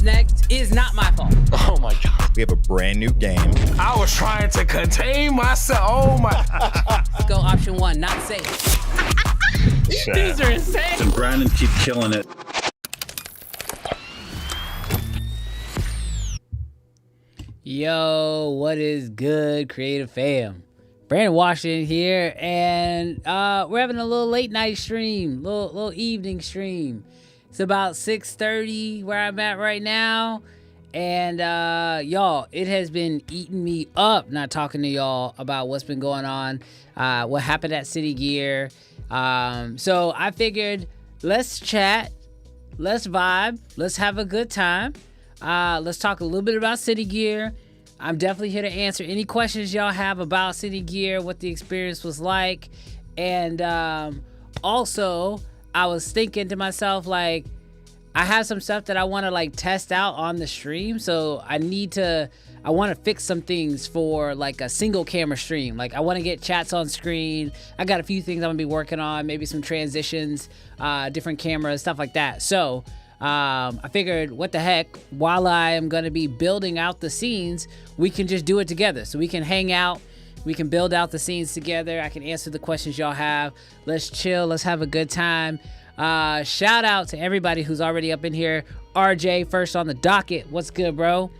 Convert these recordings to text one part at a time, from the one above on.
happens next is not my fault. Oh my God. We have a brand new game. I was trying to contain myself. Oh my. Let's go option 1, not safe. These are insane. And Brandon keep killing it. Yo, what is good, creative fam? Brandon Washington here, and we're having a little late night stream, little evening stream. It's about 6:30 where I'm at right now, and y'all, it has been eating me up not talking to y'all about what's been going on, what happened at Cine Gear. So I figured let's chat, let's vibe, let's have a good time. Let's talk a little bit about Cine Gear. I'm definitely here to answer any questions y'all have about Cine Gear, what the experience was like. And also, I was thinking to myself, like, I have some stuff that I want to like test out on the stream. So I want to fix some things for like a single camera stream. Like I want to get chats on screen. I got a few things I'm gonna be working on, maybe some transitions, different cameras, stuff like that. So I figured, what the heck, while I am going to be building out the scenes, we can just do it together. So we can hang out, we can build out the scenes together. I can answer the questions y'all have. Let's chill, let's have a good time. Shout out to everybody who's already up in here. RJ, first on the docket. What's good, bro?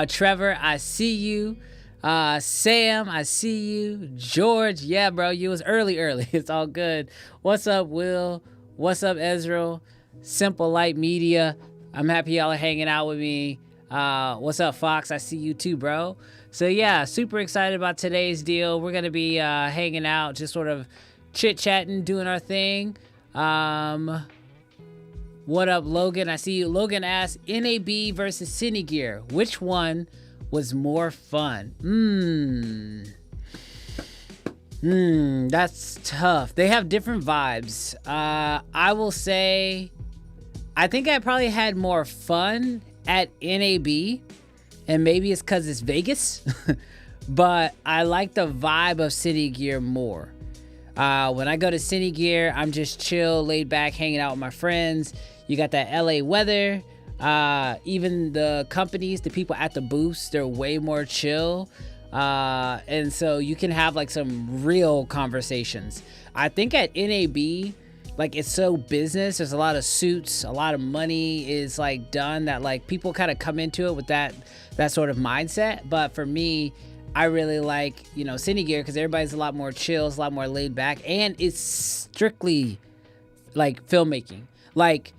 Trevor, I see you. Sam, I see you. George, yeah, bro, you was early. It's all good. What's up, Will? What's up, Ezra? Simple Light Media, I'm happy y'all are hanging out with me. What's up, Fox? I see you too, bro. So yeah, super excited about today's deal. We're gonna be hanging out, just sort of chit-chatting, doing our thing. What up, Logan? I see you. Logan asked, NAB versus Cine Gear, which one was more fun? That's tough. They have different vibes. I will say, I think I probably had more fun at NAB, and maybe it's because it's Vegas, but I like the vibe of Cine Gear more. When I go to Cine Gear, I'm just chill, laid back, hanging out with my friends. You got that LA weather. Even the companies, the people at the booths, they're way more chill. And so you can have like some real conversations. I think at NAB, like, it's so business, there's a lot of suits, a lot of money is like done, that like people kind of come into it with that sort of mindset. But for me, I really like, Cine Gear, because everybody's a lot more chill, it's a lot more laid back, and it's strictly like filmmaking. Like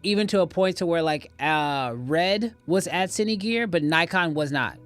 even to a point to where like Red was at Cine Gear, but Nikon was not.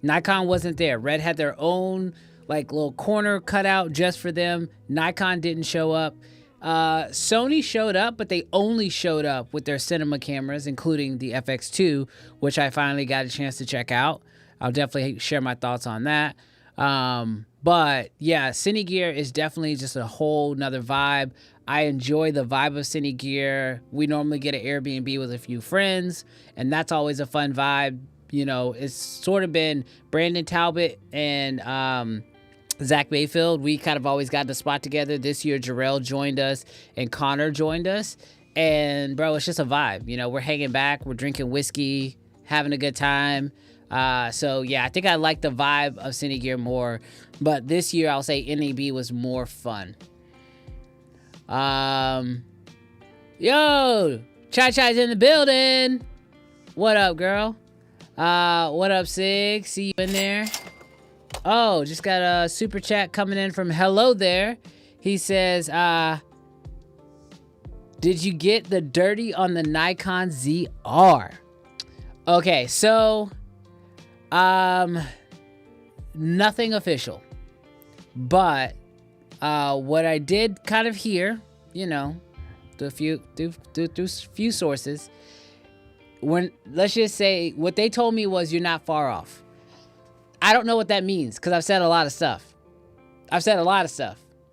Nikon wasn't there. Red had their own like little corner cut out just for them. Nikon didn't show up. Sony showed up, but they only showed up with their cinema cameras, including the FX2, which I finally got a chance to check out. I'll definitely share my thoughts on that. But yeah, Cine Gear is definitely just a whole nother vibe. I enjoy the vibe of Cine Gear. We normally get an Airbnb with a few friends, and that's always a fun vibe. It's sort of been Brandon Talbot and Zach Mayfield. We kind of always got the spot together. This year, Jarrell joined us and Connor joined us. And, bro, it's just a vibe. We're hanging back. We're drinking whiskey, having a good time. So, yeah, I think I like the vibe of Cine Gear more. But this year, I'll say NAB was more fun. Yo, Chai Chai's in the building. What up, girl? What up, Sig? See you in there. Oh, just got a super chat coming in from Hello There. He says, did you get the dirty on the Nikon ZR? Okay, so, nothing official, but, what I did kind of hear, through few sources, let's just say what they told me was, you're not far off. I don't know what that means, because I've said a lot of stuff,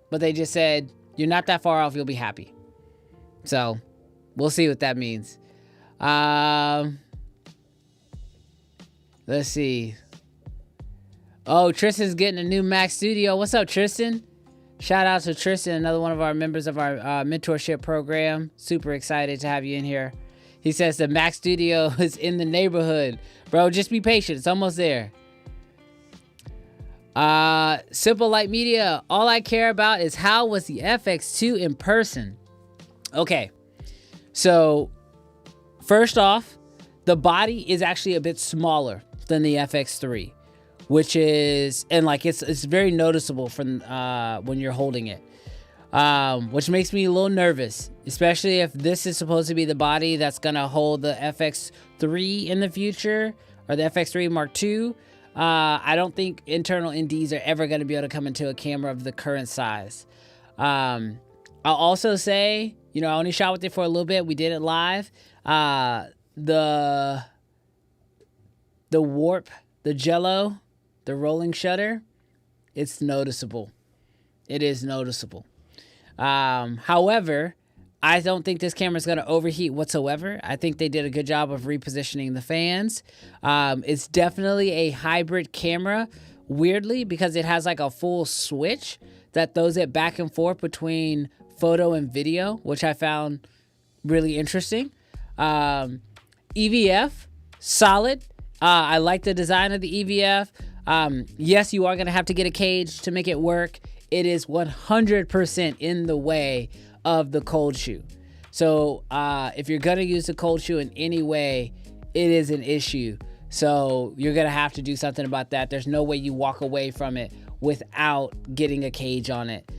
but they just said, you're not that far off, you'll be happy. So we'll see what that means. Let's see. Oh, Tristan's getting a new Mac Studio. What's up, Tristan? Shout out to Tristan, another one of our members of our mentorship program. Super excited to have you in here. He says the Mac Studio is in the neighborhood. Bro, just be patient. It's almost there. Simple Light Media. All I care about is how was the FX2 in person. Okay. So, first off, the body is actually a bit smaller than the FX3, which is, and like it's very noticeable from when you're holding it. Which makes me a little nervous, especially if this is supposed to be the body that's gonna hold the FX3 in the future, or the FX3 Mark II. I don't think internal NDs are ever gonna be able to come into a camera of the current size. I'll also say, you know, I only shot with it for a little bit. We did it live. The warp, the jello, the rolling shutter, it's noticeable. It is noticeable. However, I don't think this camera is going to overheat whatsoever. I think they did a good job of repositioning the fans. It's definitely a hybrid camera, weirdly, because it has like a full switch that throws it back and forth between photo and video, which I found really interesting. EVF, solid. I like the design of the EVF. Yes, you are going to have to get a cage to make it work. It is 100% in the way of the cold shoe. So if you're going to use the cold shoe in any way, it is an issue. So you're going to have to do something about that. There's no way you walk away from it without getting a cage on it,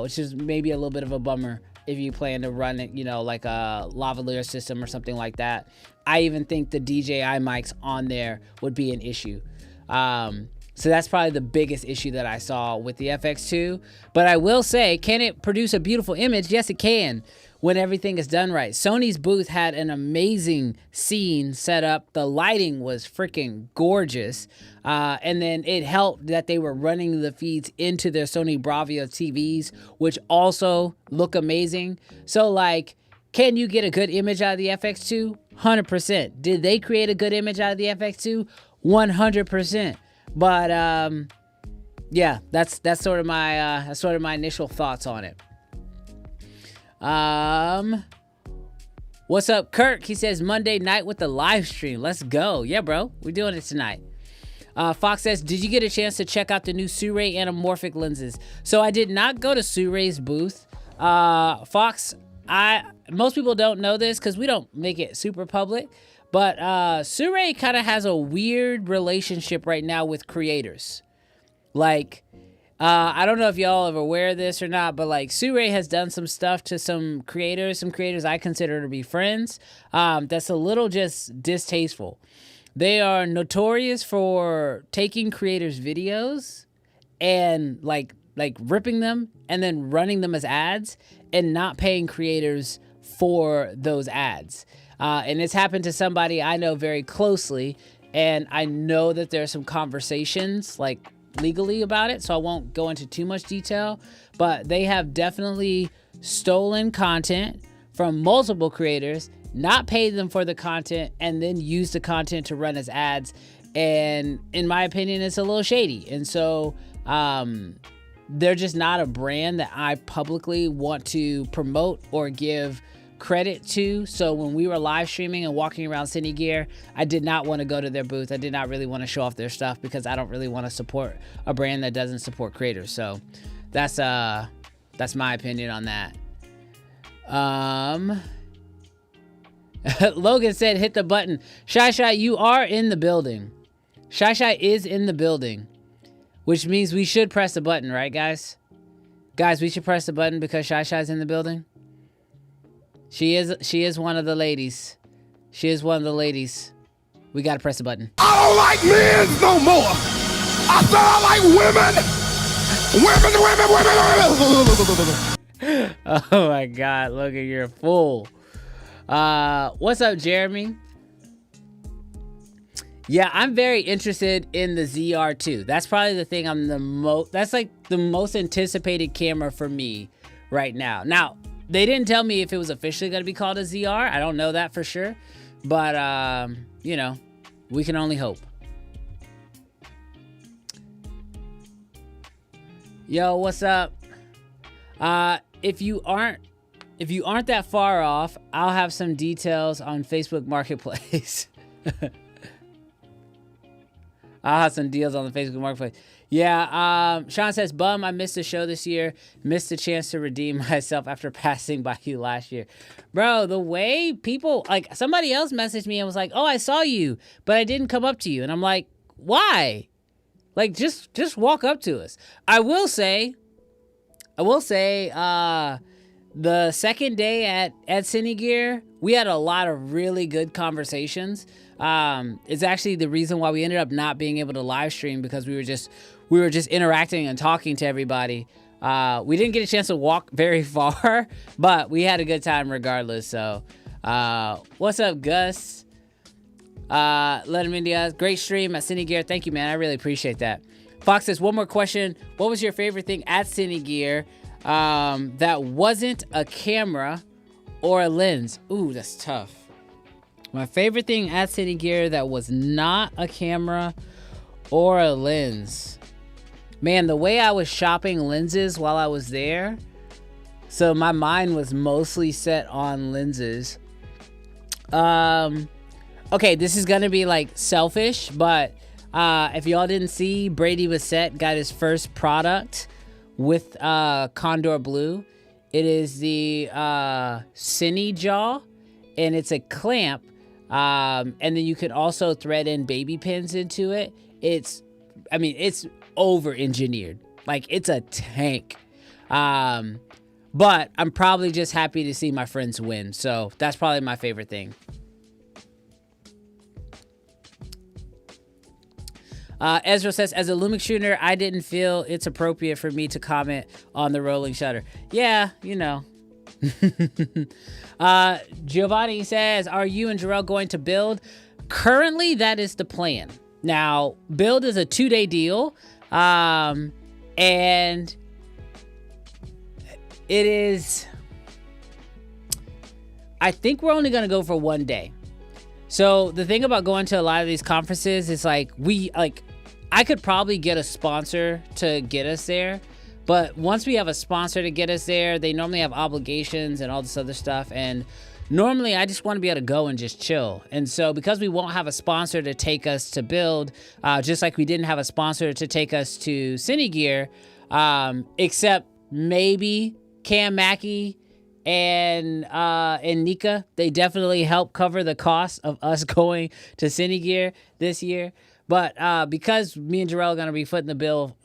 which is maybe a little bit of a bummer if you plan to run it, you know, like a lavalier system or something like that. I even think the DJI mics on there would be an issue. So that's probably the biggest issue that I saw with the FX2. But I will say, can it produce a beautiful image? Yes, it can, when everything is done right. Sony's booth had an amazing scene set up. The lighting was freaking gorgeous. And then it helped that they were running the feeds into their Sony Bravia TVs, which also look amazing. So, like, can you get a good image out of the FX2? 100%. Did they create a good image out of the FX2? 100%. But yeah, that's sort of my initial thoughts on it. What's up, Kirk? He says Monday night with the live stream. Let's go. Yeah, bro, we're doing it tonight. Fox says, did you get a chance to check out the new Sirui anamorphic lenses? So I did not go to Surei's booth. Fox, most people don't know this because we don't make it super public. But Sirui kind of has a weird relationship right now with creators. Like, I don't know if y'all are aware of this or not, but like Sirui has done some stuff to some creators I consider to be friends. That's a little just distasteful. They are notorious for taking creators' videos and like ripping them and then running them as ads and not paying creators for those ads. And it's happened to somebody I know very closely, and I know that there's some conversations like legally about it, so I won't go into too much detail, but they have definitely stolen content from multiple creators, not paid them for the content, and then used the content to run as ads. And in my opinion, it's a little shady. And so they're just not a brand that I publicly want to promote or give credit to. So when we were live streaming and walking around CineGear, I did not want to go to their booth. I did not really want to show off their stuff because I don't really want to support a brand that doesn't support creators. So that's my opinion on that. Logan said, hit the button. Shy, you are in the building. Shy is in the building, which means we should press the button, right, guys? Guys, we should press the button because Shy's in the building. She is one of the ladies. She is one of the ladies. We gotta press the button. I don't like men no more. I said I like women. Oh my God, Logan, you're a fool. What's up, Jeremy? Yeah, I'm very interested in the ZR2. That's probably the thing that's like the most anticipated camera for me right now. Now, they didn't tell me if it was officially going to be called a ZR. I don't know that for sure. But, you know, we can only hope. Yo, what's up? If you aren't If you aren't that far off, I'll have some details on Facebook Marketplace. I'll have some deals on the Facebook Marketplace. Yeah, Sean says, bum, I missed the show this year. Missed the chance to redeem myself after passing by you last year. Bro, the way people, like, somebody else messaged me and was like, oh, I saw you, but I didn't come up to you. And I'm like, why? Like, just walk up to us. I will say, the second day at CineGear, we had a lot of really good conversations. It's actually the reason why we ended up not being able to live stream, because we were just interacting and talking to everybody. We didn't get a chance to walk very far, but we had a good time regardless. So, what's up, Gus? Letterman Diaz, great stream at CineGear. Thank you, man. I really appreciate that. Fox says, one more question. What was your favorite thing at CineGear that wasn't a camera or a lens? Ooh, that's tough. My favorite thing at CineGear that was not a camera or a lens. Man, the way I was shopping lenses while I was there, so my mind was mostly set on lenses. Okay, this is gonna be like selfish, but if y'all didn't see, Brady Bassett got his first product with Condor Blue. It is the CineGear, and it's a clamp, and then you can also thread in baby pins into it. It's over-engineered. Like, it's a tank. But I'm probably just happy to see my friends win, so that's probably my favorite thing. Ezra says, as a Lumix shooter, I didn't feel it's appropriate for me to comment on the rolling shutter. Yeah, you know. Giovanni says, are you and Jarrell going to BILD? Currently, that is the plan. Now, BILD is a 2-day deal, and it is, I think we're only going to go for 1 day. So the thing about going to a lot of these conferences is I could probably get a sponsor to get us there, but once we have a sponsor to get us there, they normally have obligations and all this other stuff, and normally I just want to be able to go and just chill. And so because we won't have a sponsor to take us to BILD, just like we didn't have a sponsor to take us to CineGear, except maybe Cam Mackey and Nika, they definitely help cover the cost of us going to CineGear this year. But because me and Jarrell are gonna be footing the bill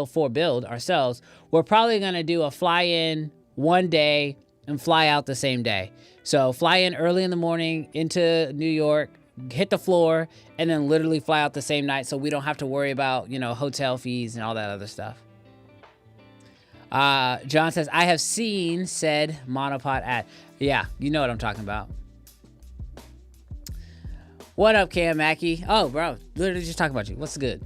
for BILD ourselves, we're probably gonna do a fly-in 1 day and fly out the same day. So fly in early in the morning into New York, hit the floor, and then literally fly out the same night, so we don't have to worry about, you know, hotel fees and all that other stuff. John says, I have seen said monopod ad. Yeah, you know what I'm talking about. What up, Cam Mackey? Oh, bro, literally just talking about you. What's good?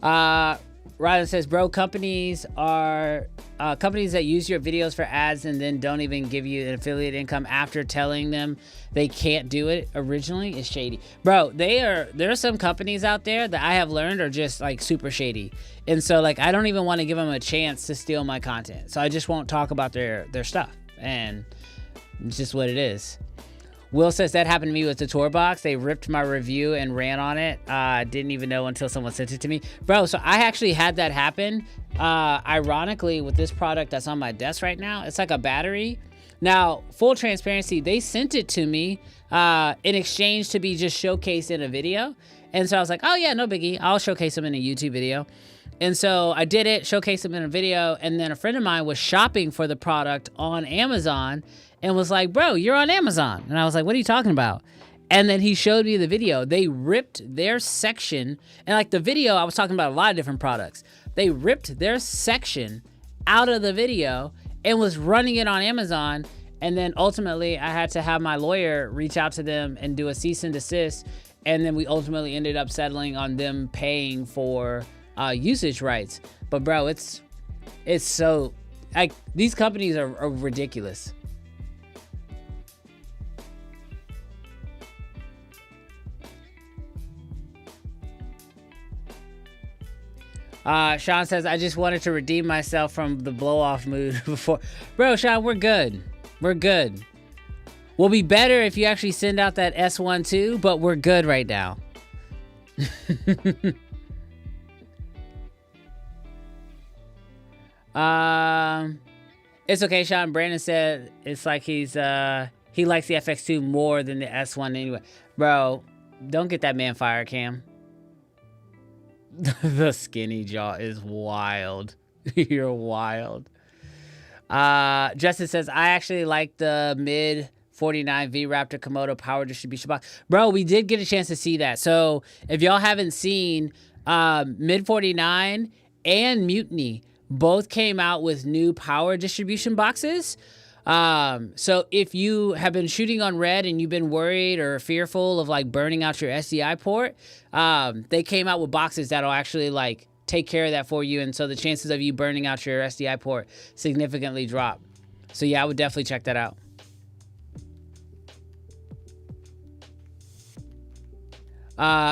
Rylan says, bro, companies that use your videos for ads and then don't even give you an affiliate income after telling them they can't do it originally is shady. Bro, there are some companies out there that I have learned are just like super shady. And so like, I don't even want to give them a chance to steal my content. So I just won't talk about their stuff. And it's just what it is. Will says that happened to me with the tour box. They ripped my review and ran on it. Didn't even know until someone sent it to me. Bro, so I actually had that happen. Ironically, with this product that's on my desk right now, it's like a battery. Now, full transparency, they sent it to me in exchange to be just showcased in a video. And so I was like, oh yeah, no biggie. I'll showcase them in a YouTube video. And so I did it, showcased them in a video. And then a friend of mine was shopping for the product on Amazon and was like, bro, you're on Amazon. And I was like, what are you talking about? And then he showed me the video. They ripped their section. And like the video, I was talking about a lot of different products. They ripped their section out of the video and was running it on Amazon. And then ultimately I had to have my lawyer reach out to them and do a cease and desist. And then we ultimately ended up settling on them paying for usage rights. But bro, it's so, like, these companies are ridiculous. Sean says, I just wanted to redeem myself from the blow-off mood before. Bro, Sean, we're good. We're good. We'll be better if you actually send out that S1 too, but we're good right now. It's okay, Sean. Brandon said it's like he likes the FX2 more than the S1 anyway. Bro, don't get that man fired, Cam. The skinny jaw is wild. You're wild. Justin says, I actually like the mid 49 V-Raptor Komodo power distribution box. Bro, we did get a chance to see that. So if y'all haven't seen, mid 49 and Mutiny both came out with new power distribution boxes. So if you have been shooting on red and you've been worried or fearful of like burning out your SDI port, they came out with boxes that'll actually like take care of that for you. And so the chances of you burning out your SDI port significantly drop. So yeah, I would definitely check that out.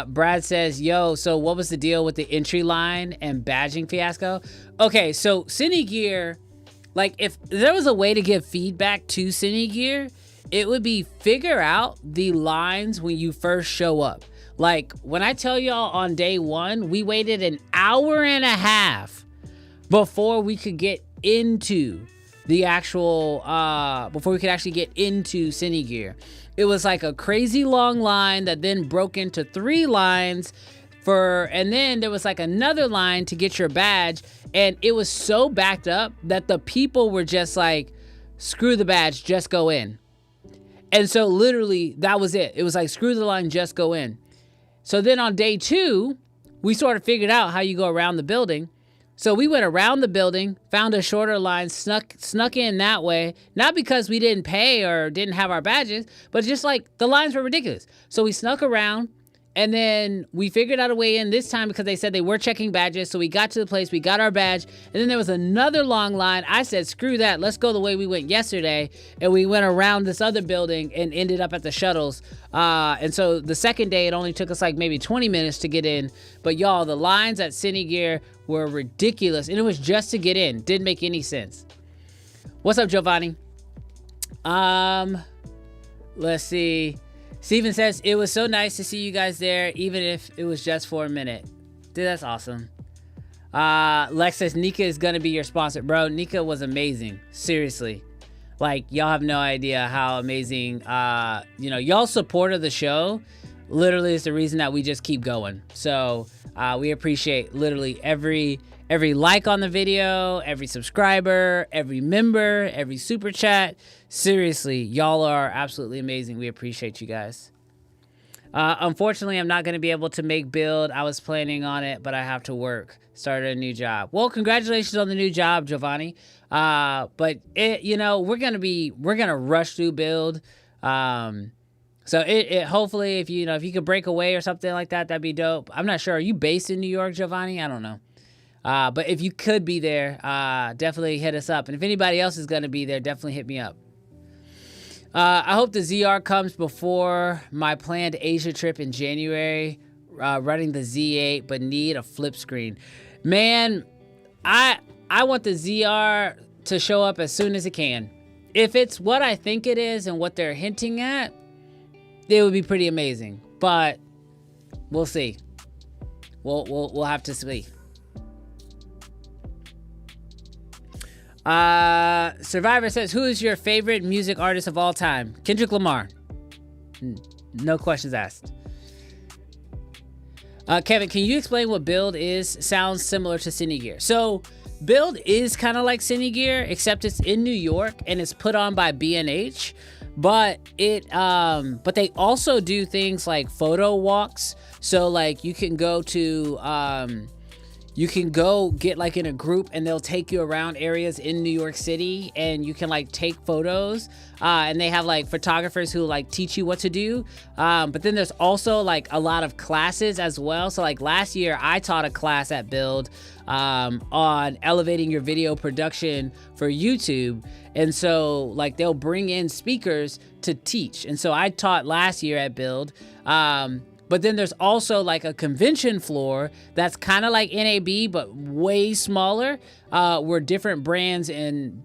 Brad says, yo, so what was the deal with the entry line and badging fiasco? Okay, so CineGear, like if there was a way to give feedback to CineGear, it would be figure out the lines when you first show up. Like when I tell y'all on day one, we waited an hour and a half before we could get into the actual, before we could actually get into CineGear. It was like a crazy long line that then broke into 3 lines and then there was like another line to get your badge. And it was so backed up that the people were just like, screw the badge, just go in. And so literally that was it. It was like, screw the line, just go in. So then on day 2, we sort of figured out how you go around the building. So we went around the building, found a shorter line, snuck in that way. Not because we didn't pay or didn't have our badges, but just like the lines were ridiculous. So we snuck around and then we figured out a way in this time because they said they were checking badges. So we got to the place, we got our badge, and then there was another long line. I said, screw that, let's go the way we went yesterday. And we went around this other building and ended up at the shuttles. And so the second day, it only took us like maybe 20 minutes to get in. But y'all, the lines at CineGear were ridiculous. And it was just to get in. Didn't make any sense. What's up, Giovanni? Let's see. Steven says, it was so nice to see you guys there, even if it was just for a minute. Dude, that's awesome. Lex says, Nika is going to be your sponsor. Bro, Nika was amazing. Seriously. Like, y'all have no idea how amazing, y'all's support of the show literally is the reason that we just keep going. So, we appreciate literally every like on the video, every subscriber, every member, every super chat. Seriously, y'all are absolutely amazing. We appreciate you guys. Unfortunately, I'm not going to be able to make build. I was planning on it, but I have to work. Started a new job. Well, congratulations on the new job, Giovanni. But we're gonna rush through build. So it hopefully if you could break away or something like that, that'd be dope. I'm not sure. Are you based in New York, Giovanni? I don't know. But if you could be there, definitely hit us up. And if anybody else is going to be there, definitely hit me up. I hope the ZR comes before my planned Asia trip in January, running the Z8, but need a flip screen. Man, I want the ZR to show up as soon as it can. If it's what I think it is and what they're hinting at, it would be pretty amazing. But we'll see. We'll have to see. Survivor says, who is your favorite music artist of all time? Kendrick Lamar. No questions asked. Kevin, can you explain what BILD is? Sounds similar to CineGear. So BILD is kind of like CineGear, except it's in New York and it's put on by B&H. But they also do things like photo walks. So like you can go get like in a group and they'll take you around areas in New York City and you can like take photos, and they have like photographers who like teach you what to do. But then there's also like a lot of classes as well. So like last year I taught a class at BILD on elevating your video production for YouTube. And so like they'll bring in speakers to teach. And so I taught last year at BILD. But then there's also like a convention floor that's kind of like NAB, but way smaller, where different brands and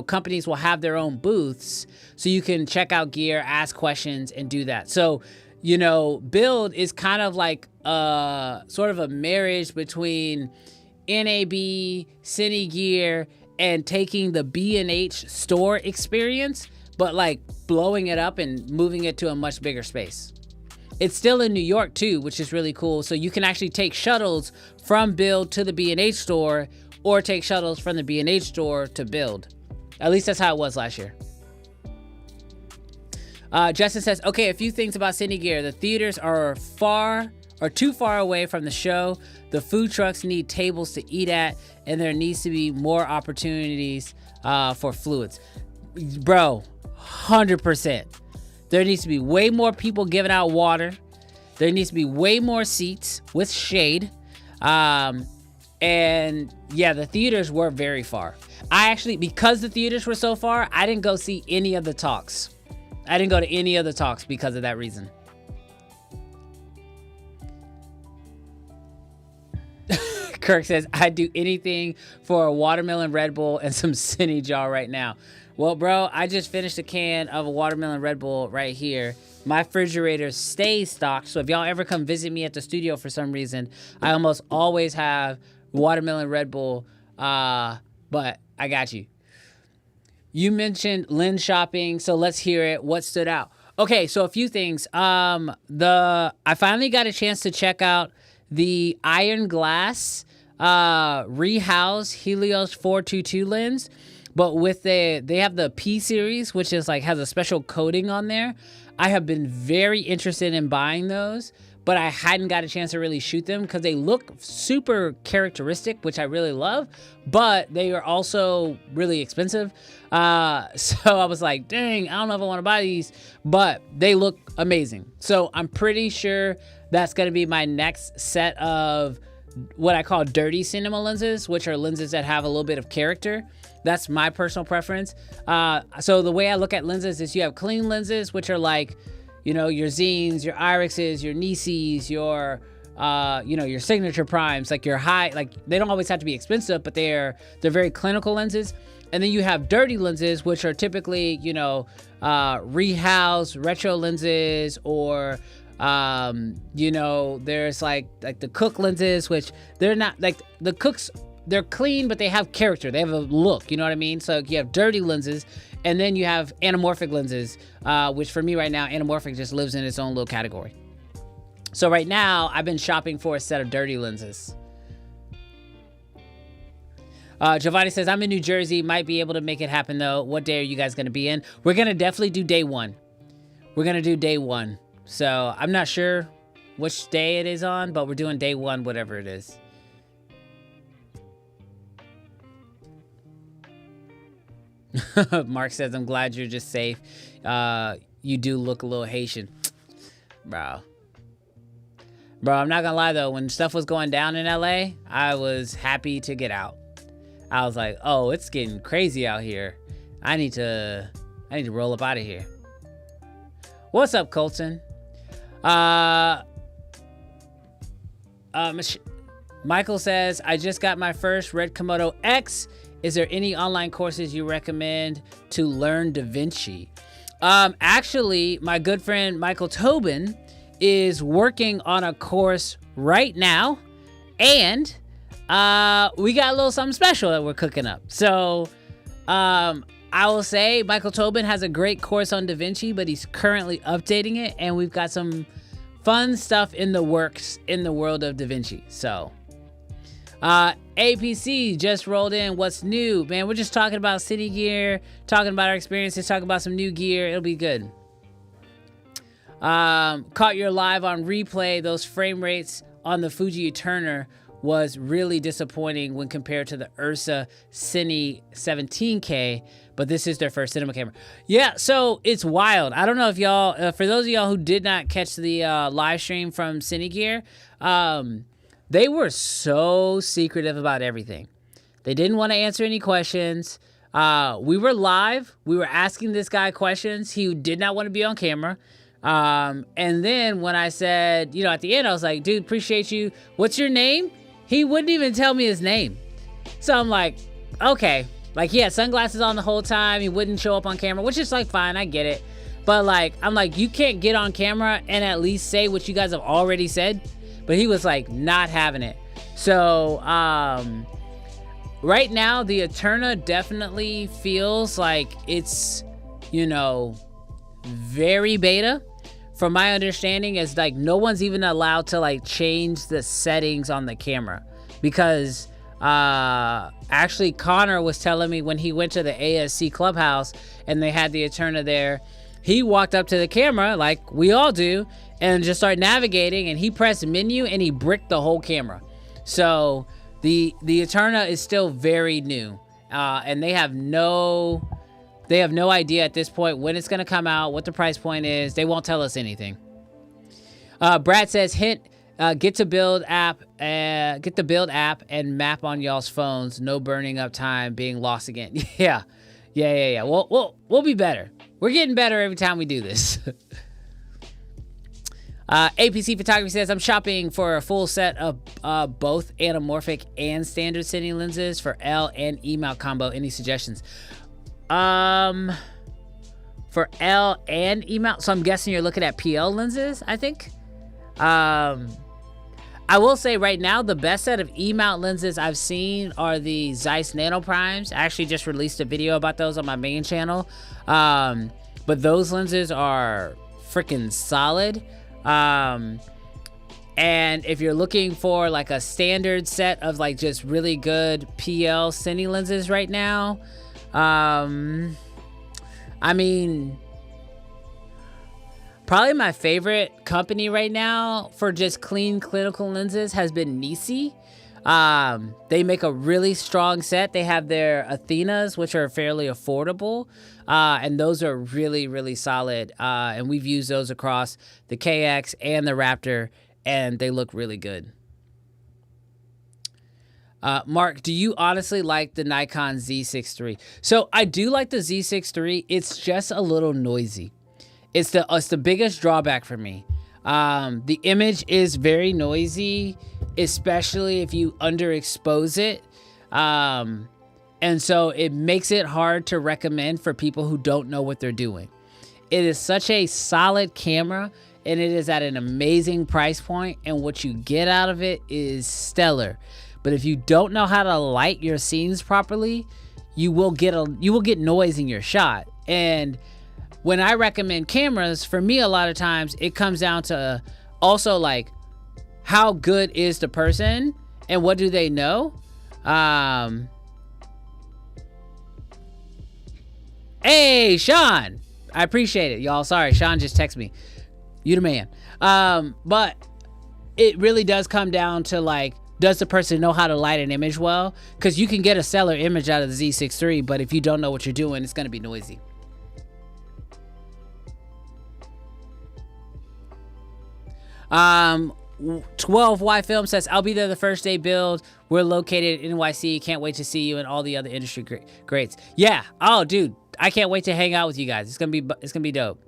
companies will have their own booths, so you can check out gear, ask questions, and do that. So, BILD is kind of like sort of a marriage between NAB, CineGear, and taking the B&H store experience, but like blowing it up and moving it to a much bigger space. It's still in New York too, which is really cool. So you can actually take shuttles from BILD to the B&H store, or take shuttles from the B&H store to BILD. At least that's how it was last year. Justin says, okay, a few things about CineGear. The theaters are too far away from the show. The food trucks need tables to eat at, and there needs to be more opportunities for fluids. Bro, 100%. There needs to be way more people giving out water. There needs to be way more seats with shade. And yeah, the theaters were very far. Because the theaters were so far, I didn't go see any of the talks. I didn't go to any of the talks because of that reason. Kirk says, I'd do anything for a watermelon Red Bull and some CineGear right now. Well, bro, I just finished a can of a watermelon Red Bull right here. My refrigerator stays stocked, so if y'all ever come visit me at the studio for some reason, I almost always have watermelon Red Bull, but I got you. You mentioned lens shopping, so let's hear it. What stood out? Okay, so a few things. I finally got a chance to check out the Iron Glass rehouse Helios 422 lens. But with they have the P series, which is like has a special coating on there. I have been very interested in buying those, but I hadn't got a chance to really shoot them because they look super characteristic, which I really love, but they are also really expensive. So I was like, dang, I don't know if I want to buy these, but they look amazing. So I'm pretty sure that's going to be my next set of what I call dirty cinema lenses, which are lenses that have a little bit of character. That's my personal preference. So the way I look at lenses is you have clean lenses, which are like, your Zines, your Irixes, your Nisis, your signature primes, like your high, like they don't always have to be expensive, but they're very clinical lenses. And then you have dirty lenses, which are typically, rehouse retro lenses, or there's like the Cook lenses, which they're not like the Cooks. They're clean, but they have character. They have a look, you know what I mean? So you have dirty lenses, and then you have anamorphic lenses, which for me right now, anamorphic just lives in its own little category. So right now, I've been shopping for a set of dirty lenses. Giovanni says, I'm in New Jersey. Might be able to make it happen, though. What day are you guys going to be in? We're going to definitely do day one. We're going to do day one. So I'm not sure which day it is on, but we're doing day one, whatever it is. Mark says, I'm glad you're just safe. You do look a little Haitian. Bro, I'm not gonna lie though, when stuff was going down in LA, I was happy to get out. I was like, oh, it's getting crazy out here. I need to roll up out of here. What's up, Colton? Michael says, I just got my first Red Komodo X. Is there any online courses you recommend to learn DaVinci? Actually, my good friend Michael Tobin is working on a course right now, and we got a little something special that we're cooking up. So I will say Michael Tobin has a great course on DaVinci, but he's currently updating it, and we've got some fun stuff in the works in the world of DaVinci. So APC just rolled in. What's new? Man, we're just talking about Cine Gear, talking about our experiences, talking about some new gear. It'll be good. Caught your live on replay. Those frame rates on the Fuji Eterna was really disappointing when compared to the Ursa Cine 17K, but this is their first cinema camera. Yeah, so it's wild. I don't know if y'all, for those of y'all who did not catch the live stream from Cine Gear, they were so secretive about everything. They didn't want to answer any questions. We were live. We were asking this guy questions. He did not want to be on camera. And then when I said, at the end, I was like, dude, appreciate you. What's your name? He wouldn't even tell me his name. So I'm like, okay, Like, he had sunglasses on the whole time. He wouldn't show up on camera, which is like fine. I get it. But like, I'm like, you can't get on camera and at least say what you guys have already said. But he was like not having it. So right now, the Eterna definitely feels like it's, you know, very beta. From my understanding, is like no one's even allowed to like change the settings on the camera, because actually Connor was telling me when he went to the ASC clubhouse and they had the Eterna there, he walked up to the camera like we all do and just started navigating, and he pressed menu and he bricked the whole camera. So the Eterna is still very new, and they have no idea at this point when it's going to come out, what the price point is. They won't tell us anything. Brad says, hint, get the BILD app and map on y'all's phones. No burning up time, being lost again. Yeah. We'll be better. We're getting better every time we do this. APC Photography says, I'm shopping for a full set of both anamorphic and standard cine lenses for L and E mount combo. Any suggestions? For L and E mount, so I'm guessing you're looking at PL lenses, I think. I will say right now, the best set of E mount lenses I've seen are the Zeiss Nano Primes. I actually just released a video about those on my main channel. But those lenses are freaking solid. And if you're looking for like a standard set of like just really good PL cine lenses right now, I mean, probably my favorite company right now for just clean clinical lenses has been Nisi. They make a really strong set. They have their Athenas, which are fairly affordable. And those are really, really solid. And we've used those across the KX and the Raptor, and they look really good. Mark, do you honestly like the Nikon Z6 III? So I do like the Z6 III. It's just a little noisy. It's the biggest drawback for me. The image is very noisy, especially if you underexpose it. And so it makes it hard to recommend for people who don't know what they're doing. It is such a solid camera, and it is at an amazing price point, and what you get out of it is stellar. But if you don't know how to light your scenes properly, you will get noise in your shot. And when I recommend cameras, for me, a lot of times it comes down to also like how good is the person and what do they know. Hey, Sean, I appreciate it, y'all. Sorry, Sean just texted me. You the man. But it really does come down to like, does the person know how to light an image well? Because you can get a stellar image out of the Z6 III, but if you don't know what you're doing, it's going to be noisy. 12Y Film says, I'll be there the first day BILD. We're located in NYC. Can't wait to see you and all the other industry greats. Yeah. Oh, dude, I can't wait to hang out with you guys. It's gonna be dope.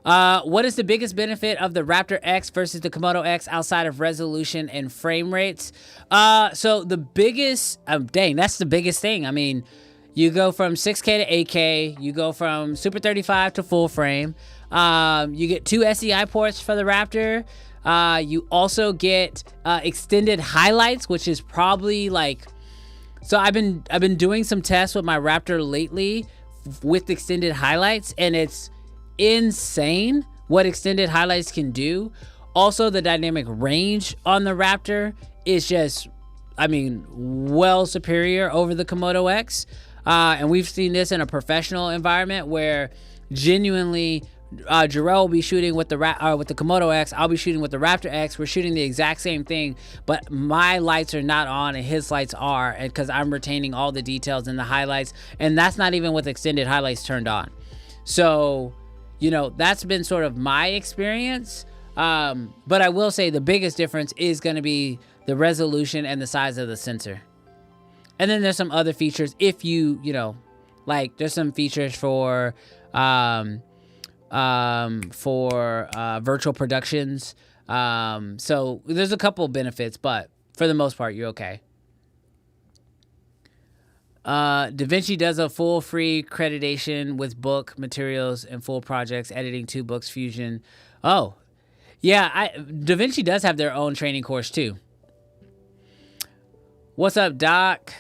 What is the biggest benefit of the Raptor X versus the Komodo X outside of resolution and frame rates? So the biggest, dang, that's the biggest thing. I mean, you go from 6K to 8K. You go from Super 35 to full frame. You get 2 SEI ports for the Raptor. You also get extended highlights, which is probably like, so I've been doing some tests with my Raptor lately with extended highlights, and it's insane what extended highlights can do. Also, the dynamic range on the Raptor is just, I mean, well superior over the Komodo X. And we've seen this in a professional environment where genuinely Jarrell will be shooting with the Komodo X. I'll be shooting with the Raptor X. We're shooting the exact same thing, but my lights are not on and his lights are, and because I'm retaining all the details in the highlights, and that's not even with extended highlights turned on. So, you know, that's been sort of my experience. But I will say the biggest difference is going to be the resolution and the size of the sensor. And then there's some other features if you know, like there's some features for virtual productions. So there's a couple benefits, but for the most part, you're okay. DaVinci does a full free accreditation with book materials and full projects, editing 2 books, Fusion. Oh, yeah, DaVinci does have their own training course too. What's up, Doc?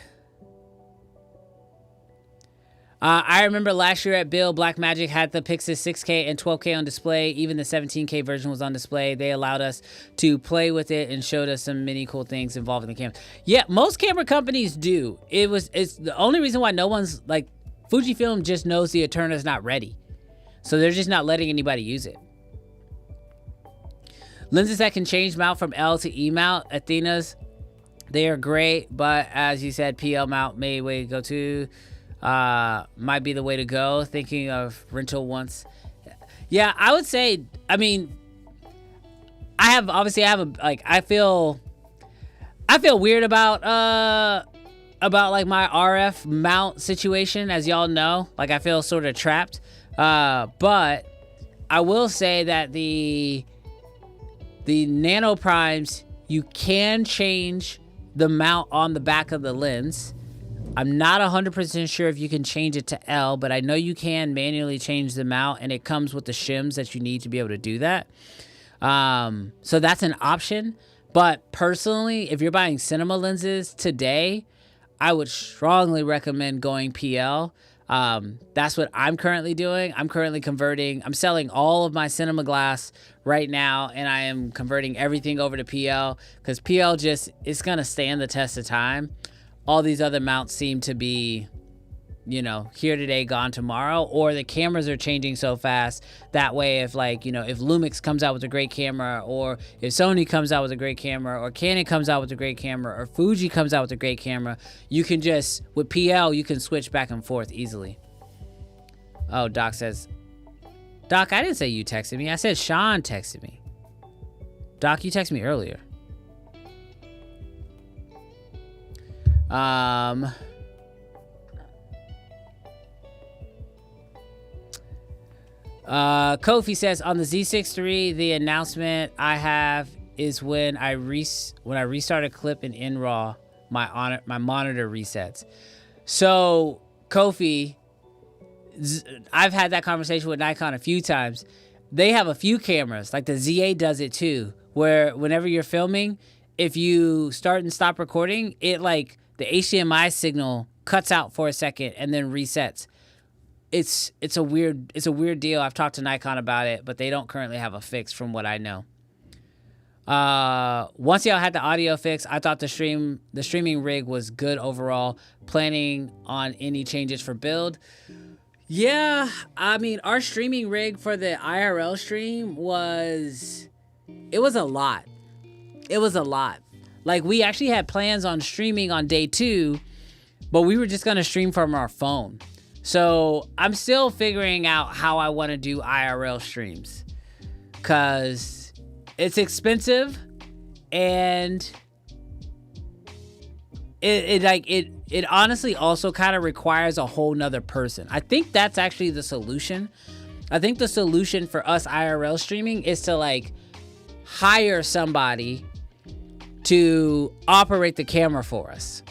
I remember last year at BILD, Blackmagic had the Pixis 6K and 12K on display. Even the 17K version was on display. They allowed us to play with it and showed us some many cool things involving the camera. Yeah, most camera companies do. It's the only reason why no one's like Fujifilm just knows the Eterna is not ready, so they're just not letting anybody use it. Lenses that can change mount from L to E mount, Athena's, they are great, but as you said, PL mount may way to go to. Might be the way to go. Thinking of rental once. Yeah, I would say, I mean, I feel weird about like my RF mount situation, as y'all know. Like, I feel sort of trapped. But I will say that the nano primes, you can change the mount on the back of the lens. I'm not 100% sure if you can change it to L, but I know you can manually change the mount, and it comes with the shims that you need to be able to do that. So that's an option. But personally, if you're buying cinema lenses today, I would strongly recommend going PL. That's what I'm currently doing. I'm currently converting. I'm selling all of my cinema glass right now, and I am converting everything over to PL because PL it's going to stand the test of time. All these other mounts seem to be, here today, gone tomorrow, or the cameras are changing so fast. That way, if if Lumix comes out with a great camera, or if Sony comes out with a great camera, or Canon comes out with a great camera, or Fuji comes out with a great camera, you can just, with PL, you can switch back and forth easily. Oh, Doc says, Doc, I didn't say you texted me. I said Sean texted me. Doc, you texted me earlier. Kofi says on the Z6 III, the announcement I have is when I restart a clip in RAW, my monitor resets. So Kofi, I've had that conversation with Nikon a few times. They have a few cameras, like the Z8 does it too, where whenever you're filming, if you start and stop recording, it the HDMI signal cuts out for a second and then resets. It's a weird deal. I've talked to Nikon about it, but they don't currently have a fix from what I know. Once y'all had the audio fix, I thought the streaming rig was good overall. Planning on any changes for BILD? Yeah, I mean, our streaming rig for the IRL stream was a lot. It was a lot. Like, we actually had plans on streaming on day 2, but we were just going to stream from our phone. So I'm still figuring out how I want to do IRL streams, because it's expensive, and it honestly also kind of requires a whole nother person. I think that's actually the solution. I think the solution for us IRL streaming is to hire somebody to operate the camera for us.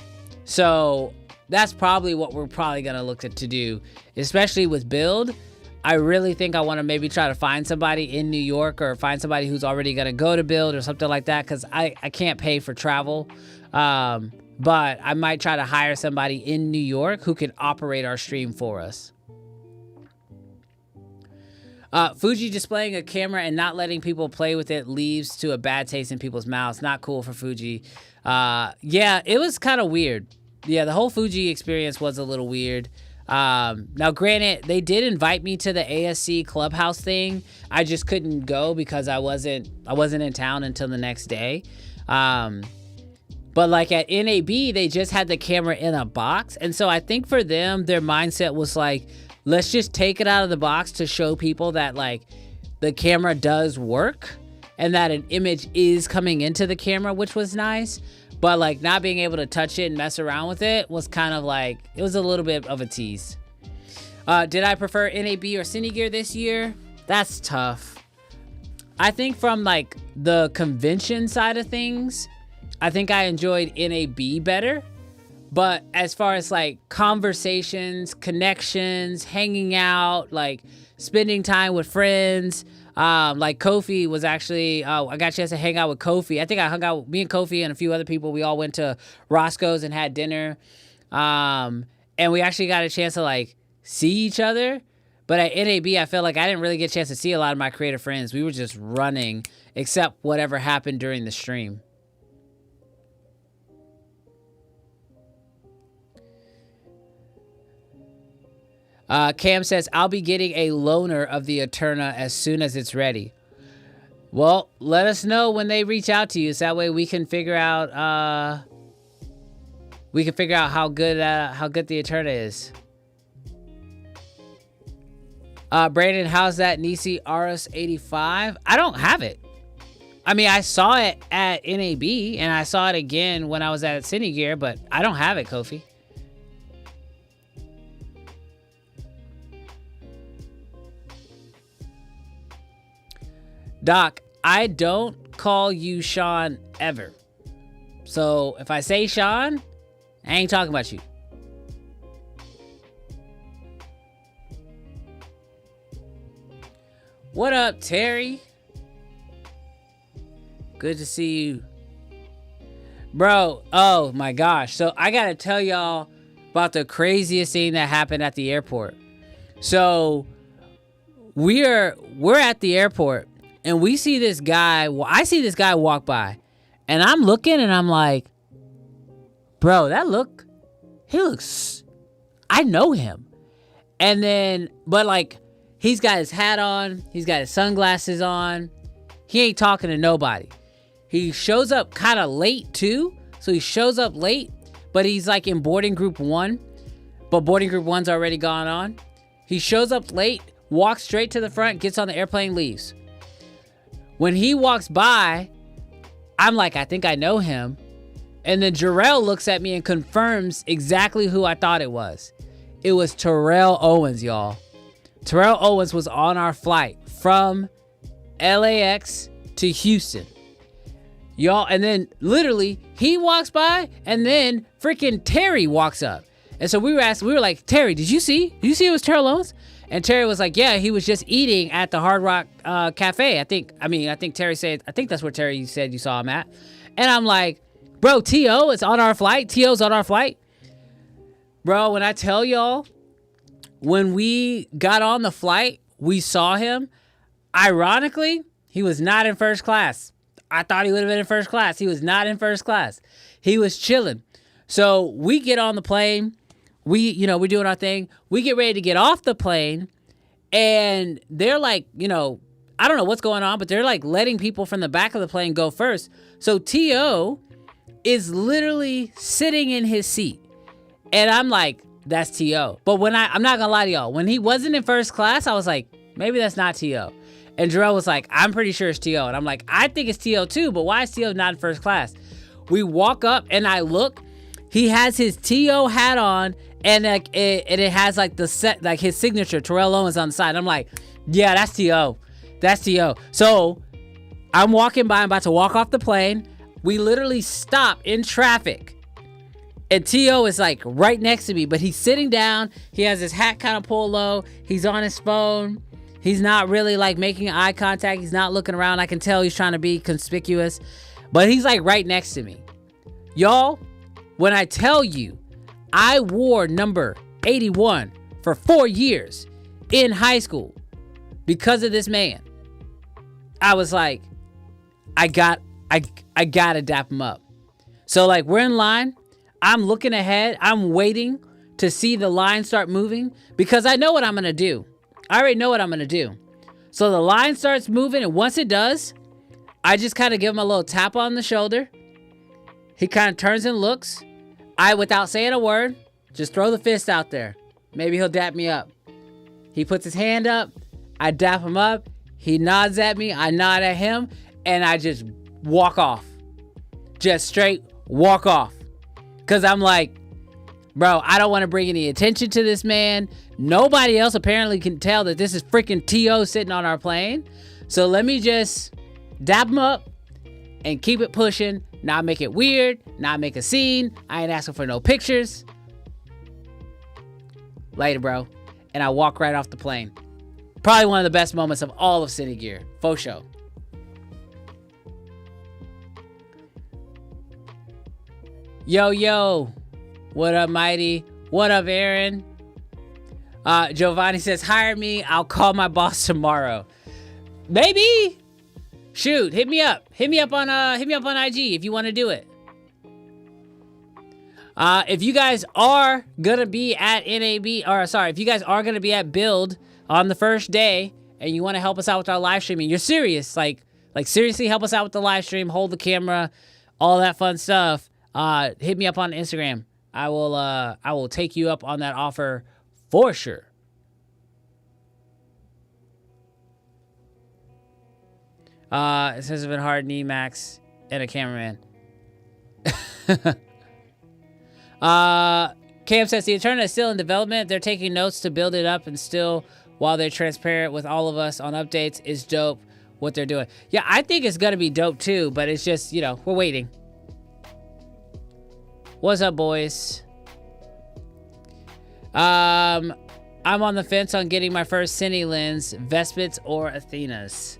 So that's probably what we're probably going to look to do, especially with BILD. I really think I want to maybe try to find somebody in New York, or find somebody who's already going to go to BILD or something like that, because I can't pay for travel. But I might try to hire somebody in New York who can operate our stream for us. Fuji displaying a camera and not letting people play with it leads to a bad taste in people's mouths. Not cool for Fuji. Yeah, it was kind of weird. Yeah, the whole Fuji experience was a little weird. Now, granted, they did invite me to the ASC Clubhouse thing. I just couldn't go because I wasn't in town until the next day. But at NAB, they just had the camera in a box. And so I think for them, their mindset was let's just take it out of the box to show people that the camera does work and that an image is coming into the camera, which was nice. But not being able to touch it and mess around with it was kind of it was a little bit of a tease. Did I prefer NAB or CineGear this year? That's tough. I think from the convention side of things, I think I enjoyed NAB better. But as far as like conversations, connections, hanging out, like spending time with friends, like Kofi was actually, I got a chance to hang out with Kofi. I think I hung out with me and Kofi and a few other people. We all went to Roscoe's and had dinner. And we actually got a chance to like see each other. But at NAB, I felt like I didn't really get a chance to see a lot of my creative friends. We were just running, except whatever happened during the stream. Cam says, I'll be getting a loaner of the Eterna as soon as it's ready. Well, let us know when they reach out to you. So that way we can figure out how good the Eterna is. Brandon, how's that Nisi RS 85? I don't have it. I mean, I saw it at NAB and I saw it again when I was at CineGear, but I don't have it, Kofi. Doc, I don't call you Sean ever. So if I say Sean, I ain't talking about you. What up, Terry? Good to see you. Bro, oh my gosh. So I gotta tell y'all about the craziest thing that happened at the airport. So we're at the airport and we see this guy. I see this guy walk by and I'm looking and I'm like, bro, he looks, I know him. And then, but like, he's got his hat on. He's got his sunglasses on. He ain't talking to nobody. He shows up kind of late too. So he shows up late, but he's like in boarding group 1. But boarding group 1's already gone on. He shows up late, walks straight to the front, gets on the airplane, leaves. When he walks by, I'm like, I think I know him. And then Terrell looks at me and confirms exactly who I thought it was. It was Terrell Owens, y'all. Terrell Owens was on our flight from LAX to Houston. Y'all, and then literally he walks by and then freaking Terry walks up. And so we were like, Terry, did you see it was Terrell Owens? And Terry was like, yeah, he was just eating at the Hard Rock Cafe. I think Terry said, I think that's where Terry said you saw him at. And I'm like, bro, T.O. is on our flight. T.O.'s on our flight. Bro, when I tell y'all, when we got on the flight, we saw him. Ironically, he was not in first class. I thought he would have been in first class. He was not in first class. He was chilling. So we get on the plane. We're doing our thing. We get ready to get off the plane. And they're like, I don't know what's going on, but they're like letting people from the back of the plane go first. So T.O. is literally sitting in his seat. And I'm like, that's T.O. But when I'm not gonna lie to y'all, when he wasn't in first class, I was like, maybe that's not T.O. And Jarrell was like, I'm pretty sure it's T.O. And I'm like, I think it's T.O. too, but why is T.O. not in first class? We walk up and I look, he has his T.O. hat on and it has like the set, like his signature, Terrell Owens on the side. I'm like, yeah, that's T.O. That's T.O. So I'm walking by, I'm about to walk off the plane. We literally stop in traffic. And T.O. is like right next to me, but he's sitting down. He has his hat kind of pulled low. He's on his phone. He's not really like making eye contact. He's not looking around. I can tell he's trying to be conspicuous, but he's like right next to me. Y'all, when I tell you, I wore number 81 for 4 years in high school because of this man. I was like, I gotta dap him up. So like we're in line. I'm looking ahead. I'm waiting to see the line start moving because I know what I'm going to do. I already know what I'm going to do. So the line starts moving, and once it does, I just kind of give him a little tap on the shoulder. He kind of turns and looks. I, without saying a word, just throw the fist out there. Maybe he'll dap me up. He puts his hand up. I dap him up. He nods at me. I nod at him, and I just walk off. Just straight walk off. Because I'm like, bro, I don't want to bring any attention to this man. Nobody else apparently can tell that this is freaking T.O. sitting on our plane. So let me just dap him up and keep it pushing not make it weird, not make a scene. I ain't asking for no pictures. Later, bro. And I walk right off the plane. Probably one of the best moments of all of CineGear. Faux show. Yo. What up, Mighty? What up, Aaron? Giovanni says, hire me. I'll call my boss tomorrow. Maybe. Shoot, hit me up. Hit me up on IG if you want to do it. If you guys are gonna be at if you guys are gonna be at BILD on the first day and you want to help us out with our live streaming, you're serious, like seriously help us out with the live stream, hold the camera, all that fun stuff. Hit me up on Instagram. I will take you up on that offer for sure. It says it's been hard, knee max, and a cameraman. Cam says the Eterna is still in development. They're taking notes to build it up, and still, while they're transparent with all of us on updates, is dope what they're doing. Yeah, I think it's gonna be dope too, but it's just, we're waiting. What's up, boys? I'm on the fence on getting my first Cine lens, Vespits or Athenas.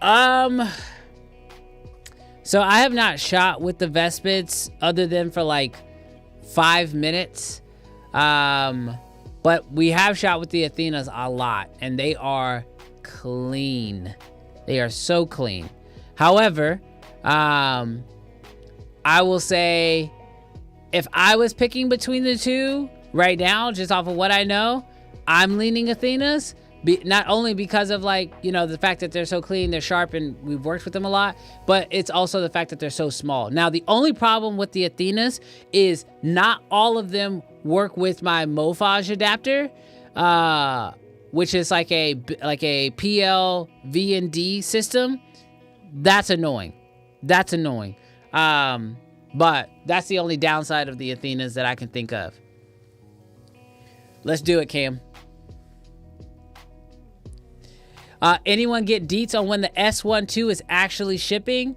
So I have not shot with the Vespits other than for like 5 minutes. But we have shot with the Athenas a lot, and they are clean. They are so clean. However, I will say, if I was picking between the two right now, just off of what I know, I'm leaning Athenas. Not only because of the fact that they're so clean, they're sharp, and we've worked with them a lot, but it's also the fact that they're so small. Now, the only problem with the Athenas is not all of them work with my Mofage adapter, which is like a PL V&D system. That's annoying. But that's the only downside of the Athenas that I can think of. Let's do it, Cam. Anyone get deets on when the S12 is actually shipping?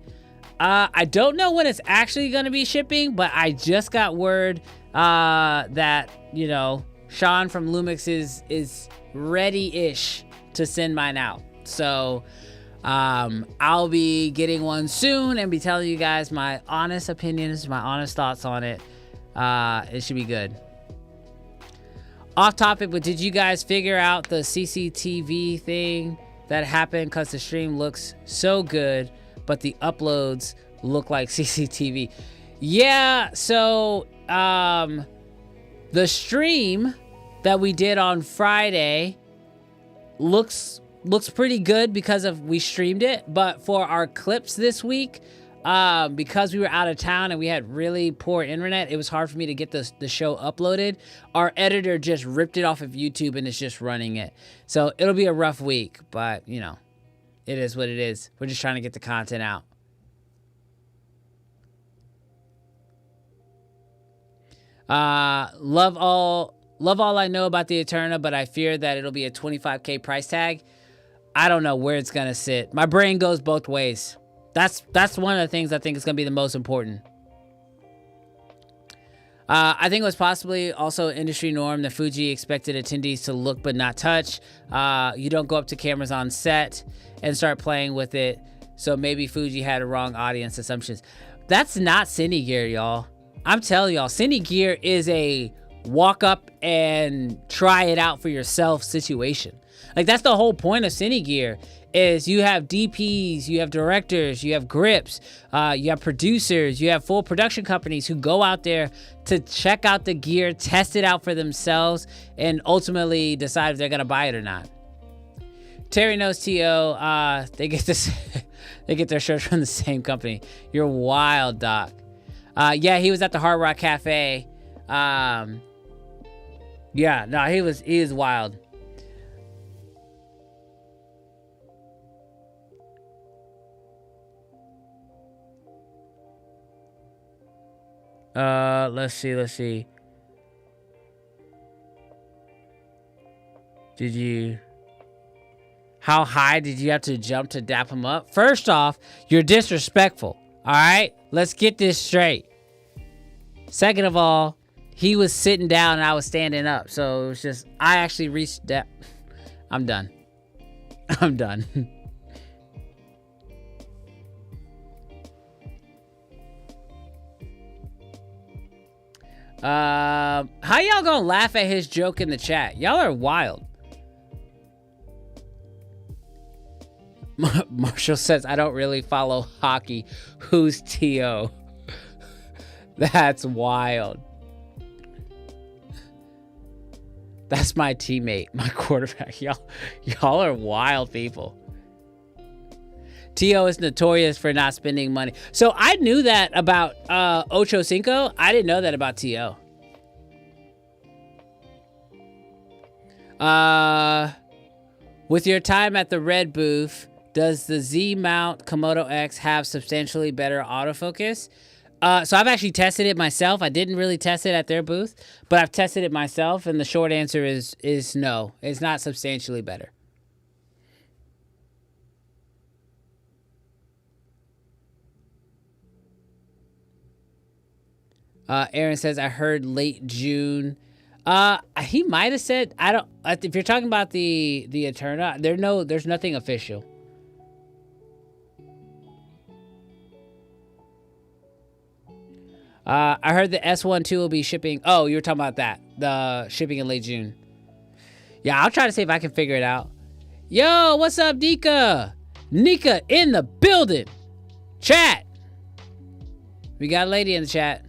I don't know when it's actually going to be shipping, but I just got word that, Sean from Lumix is ready-ish to send mine out. So I'll be getting one soon and be telling you guys my honest opinions, my honest thoughts on it. It should be good. Off topic, but did you guys figure out the CCTV thing that happened? Because the stream looks so good, but the uploads look like CCTV. Yeah, so the stream that we did on Friday looks pretty good because we streamed it, but for our clips this week, because we were out of town and we had really poor internet, it was hard for me to get the show uploaded. Our editor just ripped it off of YouTube and is just running it. So it'll be a rough week, but it is what it is. We're just trying to get the content out. Love all I know about the Eterna, but I fear that it'll be a $25K price tag. I don't know where it's gonna sit. My brain goes both ways. That's one of the things I think is going to be the most important. I think it was possibly also industry norm that Fuji expected attendees to look but not touch. You don't go up to cameras on set and start playing with it. So maybe Fuji had a wrong audience assumptions. That's not CineGear, y'all. I'm telling y'all, CineGear is a walk up and try it out for yourself situation. Like, that's the whole point of CineGear. Is you have DPs, you have directors, you have grips, you have producers, you have full production companies who go out there to check out the gear, test it out for themselves, and ultimately decide if they're gonna buy it or not. Terry knows TO. They get their shirts from the same company. You're wild, Doc. Yeah, he was at the Hard Rock Cafe. Yeah, no, he was wild. Let's see. How high did you have to jump to dap him up? First off, you're disrespectful. All right, let's get this straight. Second of all, he was sitting down and I was standing up. So it was just, I actually reached that. I'm done. I'm done. How y'all gonna laugh at his joke in the chat? Y'all are wild. Marshall says, I don't really follow hockey. Who's T.O.? That's wild. That's my teammate, my quarterback. Y'all are wild people. T.O. is notorious for not spending money. So I knew that about Ocho Cinco. I didn't know that about T.O. With your time at the Red booth, does the Z mount Komodo X have substantially better autofocus? So I've actually tested it myself. I didn't really test it at their booth, but I've tested it myself, and the short answer is no. It's not substantially better. Aaron says, I heard late June. He might have said, I don't, if you're talking about the Eterna, there's nothing official. I heard the S12 will be shipping. Oh, you were talking about that. The shipping in late June. Yeah, I'll try to see if I can figure it out. Yo, what's up, Nika? Nika in the building. Chat. We got a lady in the chat.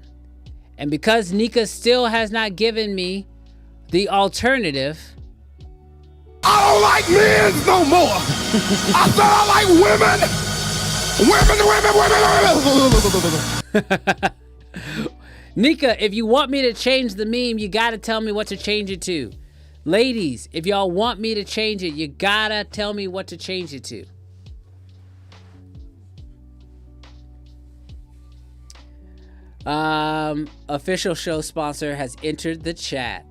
And because Nika still has not given me the alternative. I don't like men no more. I said I like women. Women. Nika, if you want me to change the meme, you gotta tell me what to change it to. Ladies, if y'all want me to change it, you gotta tell me what to change it to. Official show sponsor has entered the chat.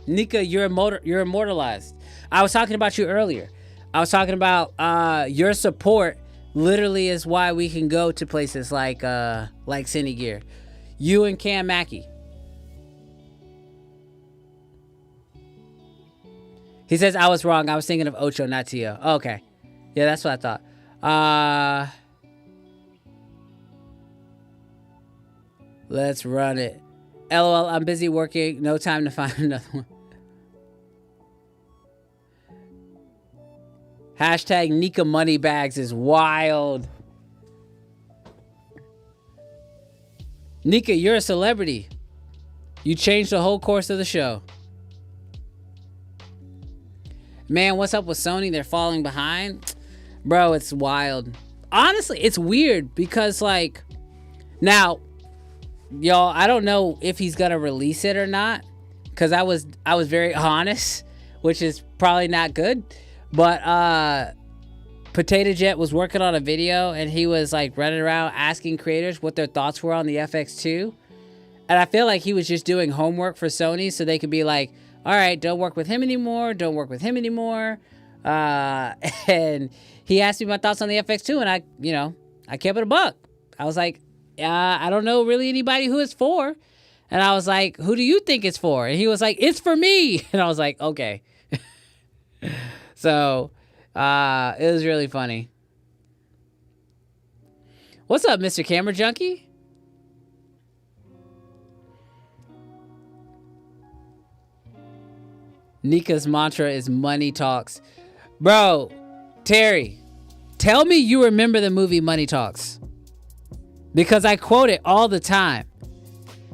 Nika, you're immortalized. I was talking about you earlier. I was talking about your support literally is why we can go to places like Cine Gear. You and Cam Mackey. He says I was wrong. I was thinking of Ocho, not Tio. Oh, okay. Yeah, that's what I thought. Let's run it. LOL, I'm busy working. No time to find another one. Hashtag Nika Moneybags is wild. Nika, you're a celebrity. You changed the whole course of the show. Man, what's up with Sony? They're falling behind. Bro, it's wild. Honestly, it's weird because like now, y'all, I don't know if he's gonna release it or not. Cause I was very honest, which is probably not good. But Potato Jet was working on a video and he was like running around asking creators what their thoughts were on the FX2. And I feel like he was just doing homework for Sony so they could be like, all right, don't work with him anymore. Don't work with him anymore. And he asked me my thoughts on the FX2 and I kept it a buck. I was like, I don't know really anybody who it's for. And I was like, who do you think it's for? And he was like, it's for me. And I was like, okay. So, it was really funny. What's up, Mr. Camera Junkie? Nika's mantra is money talks. Bro, Terry, tell me you remember the movie Money Talks. Because I quote it all the time.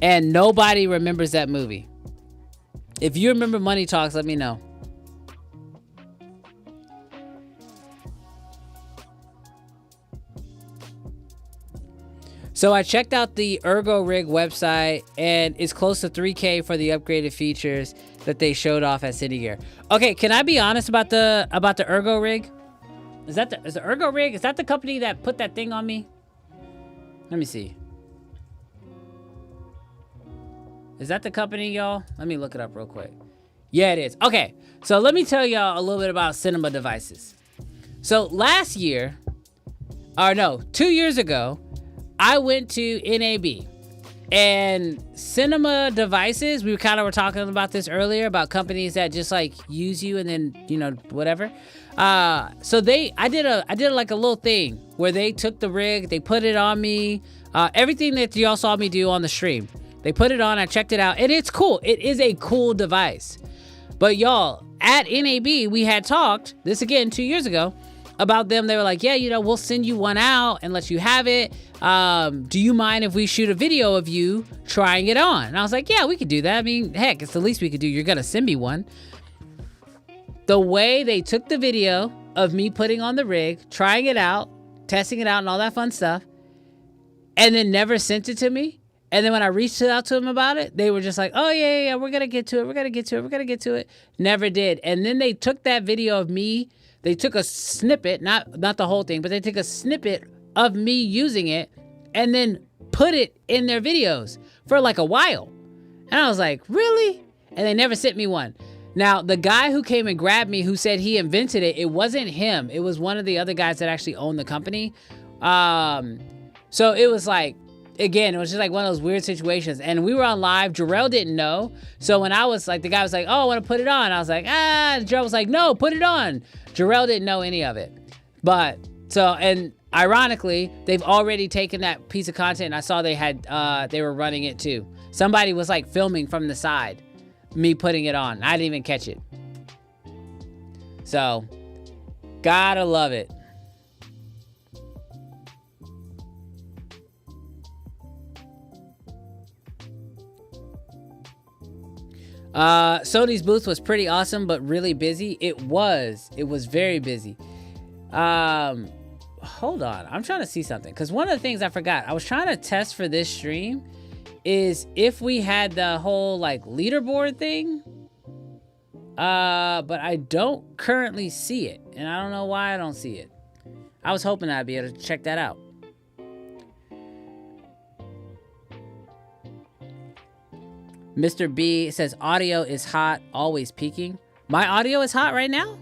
And nobody remembers that movie. If you remember Money Talks, let me know. So I checked out the Ergo Rig website, and it's close to $3K for the upgraded features that they showed off at CineGear. Okay, can I be honest about the Ergo Rig? Is the Ergo Rig? Is that the company that put that thing on me? Let me see. Is that the company, y'all? Let me look it up real quick. Yeah, it is. Okay, so let me tell y'all a little bit about cinema devices. So last year, or no, 2 years ago, I went to NAB. And cinema devices, we kind of were talking about this earlier, about companies that just like use you and then, you know, whatever. So I did like a little thing where they took the rig, they put it on me, everything that y'all saw me do on the stream. They put it on, I checked it out, and it's cool. It is a cool device. But y'all, at NAB, we had talked, this again 2 years ago, about them. They were like, yeah, you know, we'll send you one out and let you have it. Do you mind if we shoot a video of you trying it on? And I was like, yeah, we could do that. I mean, heck, it's the least we could do. You're gonna send me one. The way they took the video of me putting on the rig, trying it out, testing it out and all that fun stuff, and then never sent it to me. And then when I reached out to them about it, they were just like, oh yeah, we're gonna get to it. Never did. And then they took that video of me. They took a snippet, not the whole thing, but they took a snippet of me using it and then put it in their videos for like a while. And I was like, really? And they never sent me one. Now, the guy who came and grabbed me, who said he invented it, it wasn't him. It was one of the other guys that actually owned the company. So it was like, again, it was just like one of those weird situations. And we were on live. Jarrell didn't know. So when I was like, the guy was like, oh, I want to put it on. I was like, Jarrell was like, no, put it on. Jarrell didn't know any of it. But so, and ironically, they've already taken that piece of content, and I saw they were running it too. Somebody was like filming from the side, me putting it on. I didn't even catch it. So, gotta love it. Sony's booth was pretty awesome, but really busy. It was very busy. Hold on, I'm trying to see something, because one of the things I forgot, I was trying to test for this stream, is if we had the whole like leaderboard thing, but I don't currently see it, and I don't know why I don't see it. I was hoping I'd be able to check that out. Mr. B says audio is hot, always peaking. My audio is hot right now?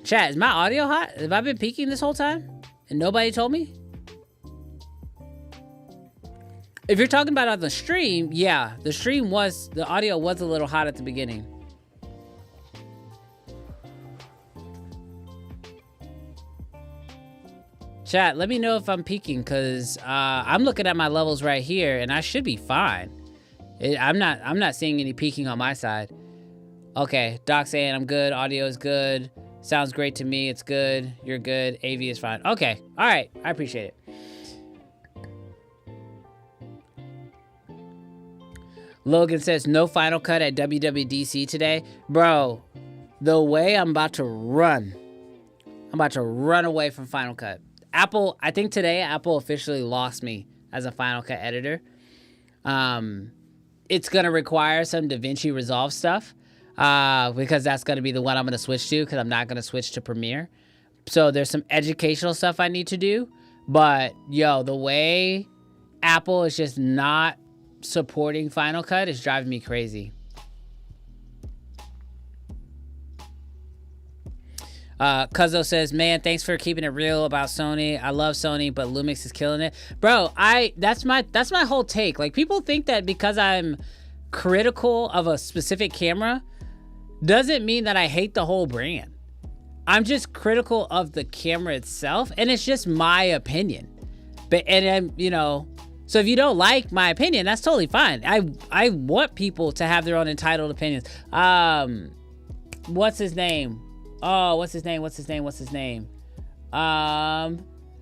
Chat, is my audio hot? Have I been peaking this whole time and nobody told me? If you're talking about on the stream, yeah, the audio was a little hot at the beginning. Chat, let me know if I'm peaking, because I'm looking at my levels right here and I should be fine. I'm not seeing any peaking on my side. Okay, Doc saying I'm good, audio is good, sounds great to me, it's good, you're good, AV is fine. Okay, all right, I appreciate it. Logan says no Final Cut at WWDC today. Bro, the way I'm about to run away from Final Cut. Apple, I think today Apple officially lost me as a Final Cut editor. It's going to require some DaVinci Resolve stuff, because that's going to be the one I'm going to switch to, because I'm not going to switch to Premiere. So there's some educational stuff I need to do. But, yo, the way Apple is just not supporting Final Cut is driving me crazy. Cuzzo says, man, thanks for keeping it real about Sony. I love Sony, but Lumix is killing it. Bro, that's my whole take. Like, people think that because I'm critical of a specific camera doesn't mean that I hate the whole brand. I'm just critical of the camera itself, and it's just my opinion. But so if you don't like my opinion, that's totally fine. I want people to have their own entitled opinions. What's his name?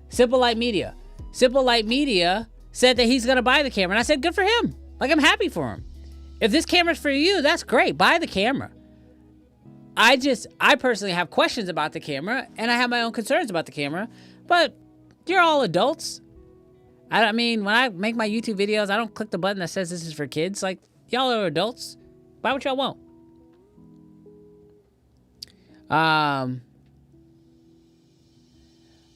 Simple Light Media. Simple Light Media said that he's gonna buy the camera, and I said, good for him. Like, I'm happy for him. If this camera's for you, that's great. Buy the camera. I personally have questions about the camera, and I have my own concerns about the camera, but you're all adults. I mean, when I make my YouTube videos, I don't click the button that says this is for kids. Like, y'all are adults. Buy what y'all want.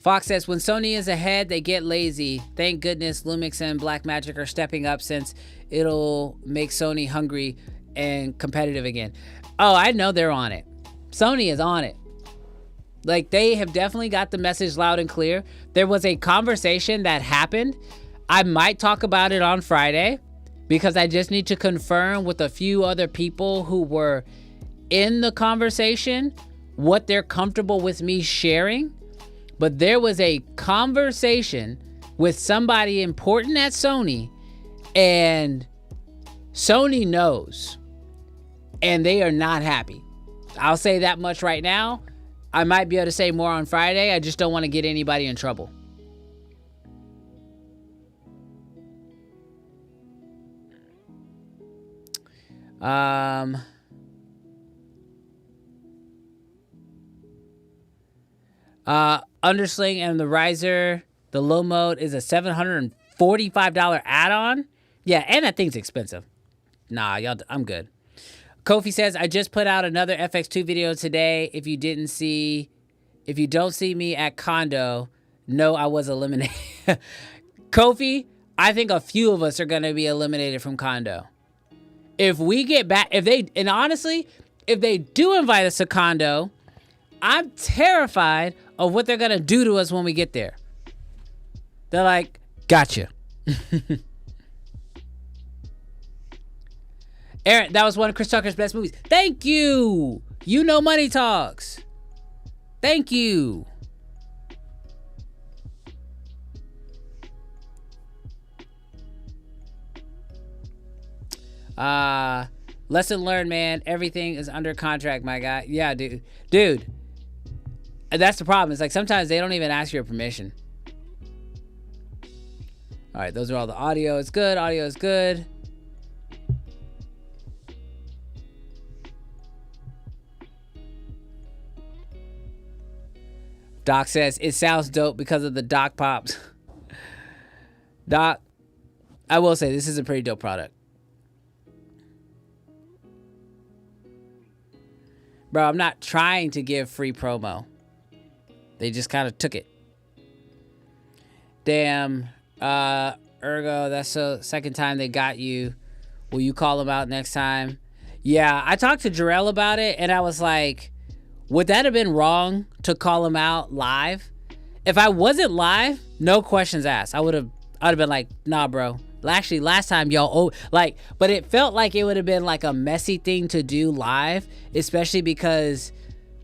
Fox says, when Sony is ahead, they get lazy. Thank goodness Lumix and Blackmagic are stepping up, since it'll make Sony hungry and competitive again. Oh, I know they're on it. Sony is on it. Like, they have definitely got the message loud and clear. There was a conversation that happened. I might talk about it on Friday because I just need to confirm with a few other people who were in the conversation what they're comfortable with me sharing. But there was a conversation with somebody important at Sony, and Sony knows, and they are not happy. I'll say that much right now. I might be able to say more on Friday. I just don't want to get anybody in trouble. Undersling and the riser, the low mode is a $745 add-on. Yeah, and that thing's expensive. Nah, y'all, I'm good. Kofi says, I just put out another FX2 video today. If you don't see me at Condo, no, I was eliminated. Kofi, I think a few of us are going to be eliminated from Condo. If we get back, and honestly, if they do invite us to Condo, I'm terrified of what they're going to do to us when we get there. They're like, gotcha. Aaron, that was one of Chris Tucker's best movies. Thank you. You know Money Talks. Thank you. Lesson learned, man. Everything is under contract, my guy. Yeah, dude. And that's the problem. It's like sometimes they don't even ask your permission. All right, those are all the audio. It's good. Audio is good. Doc says, it sounds dope because of the Doc Pops. Doc, I will say this is a pretty dope product. Bro, I'm not trying to give free promo. They just kind of took it. Damn. Ergo, that's the second time they got you. Will you call them out next time? Yeah, I talked to Jarrell about it, and I was like, would that have been wrong to call him out live? If I wasn't live, no questions asked. I'd have been like, nah, bro. Actually, last time y'all, but it felt like it would have been like a messy thing to do live, especially because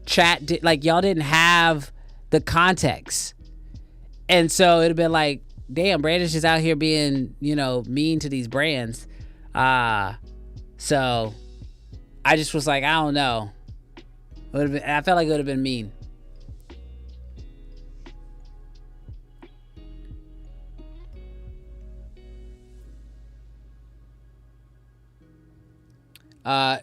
y'all didn't have the context. And so it'd have been like, damn, Brandon's just out here being, mean to these brands. So I just was like, I don't know. I felt like it would have been mean.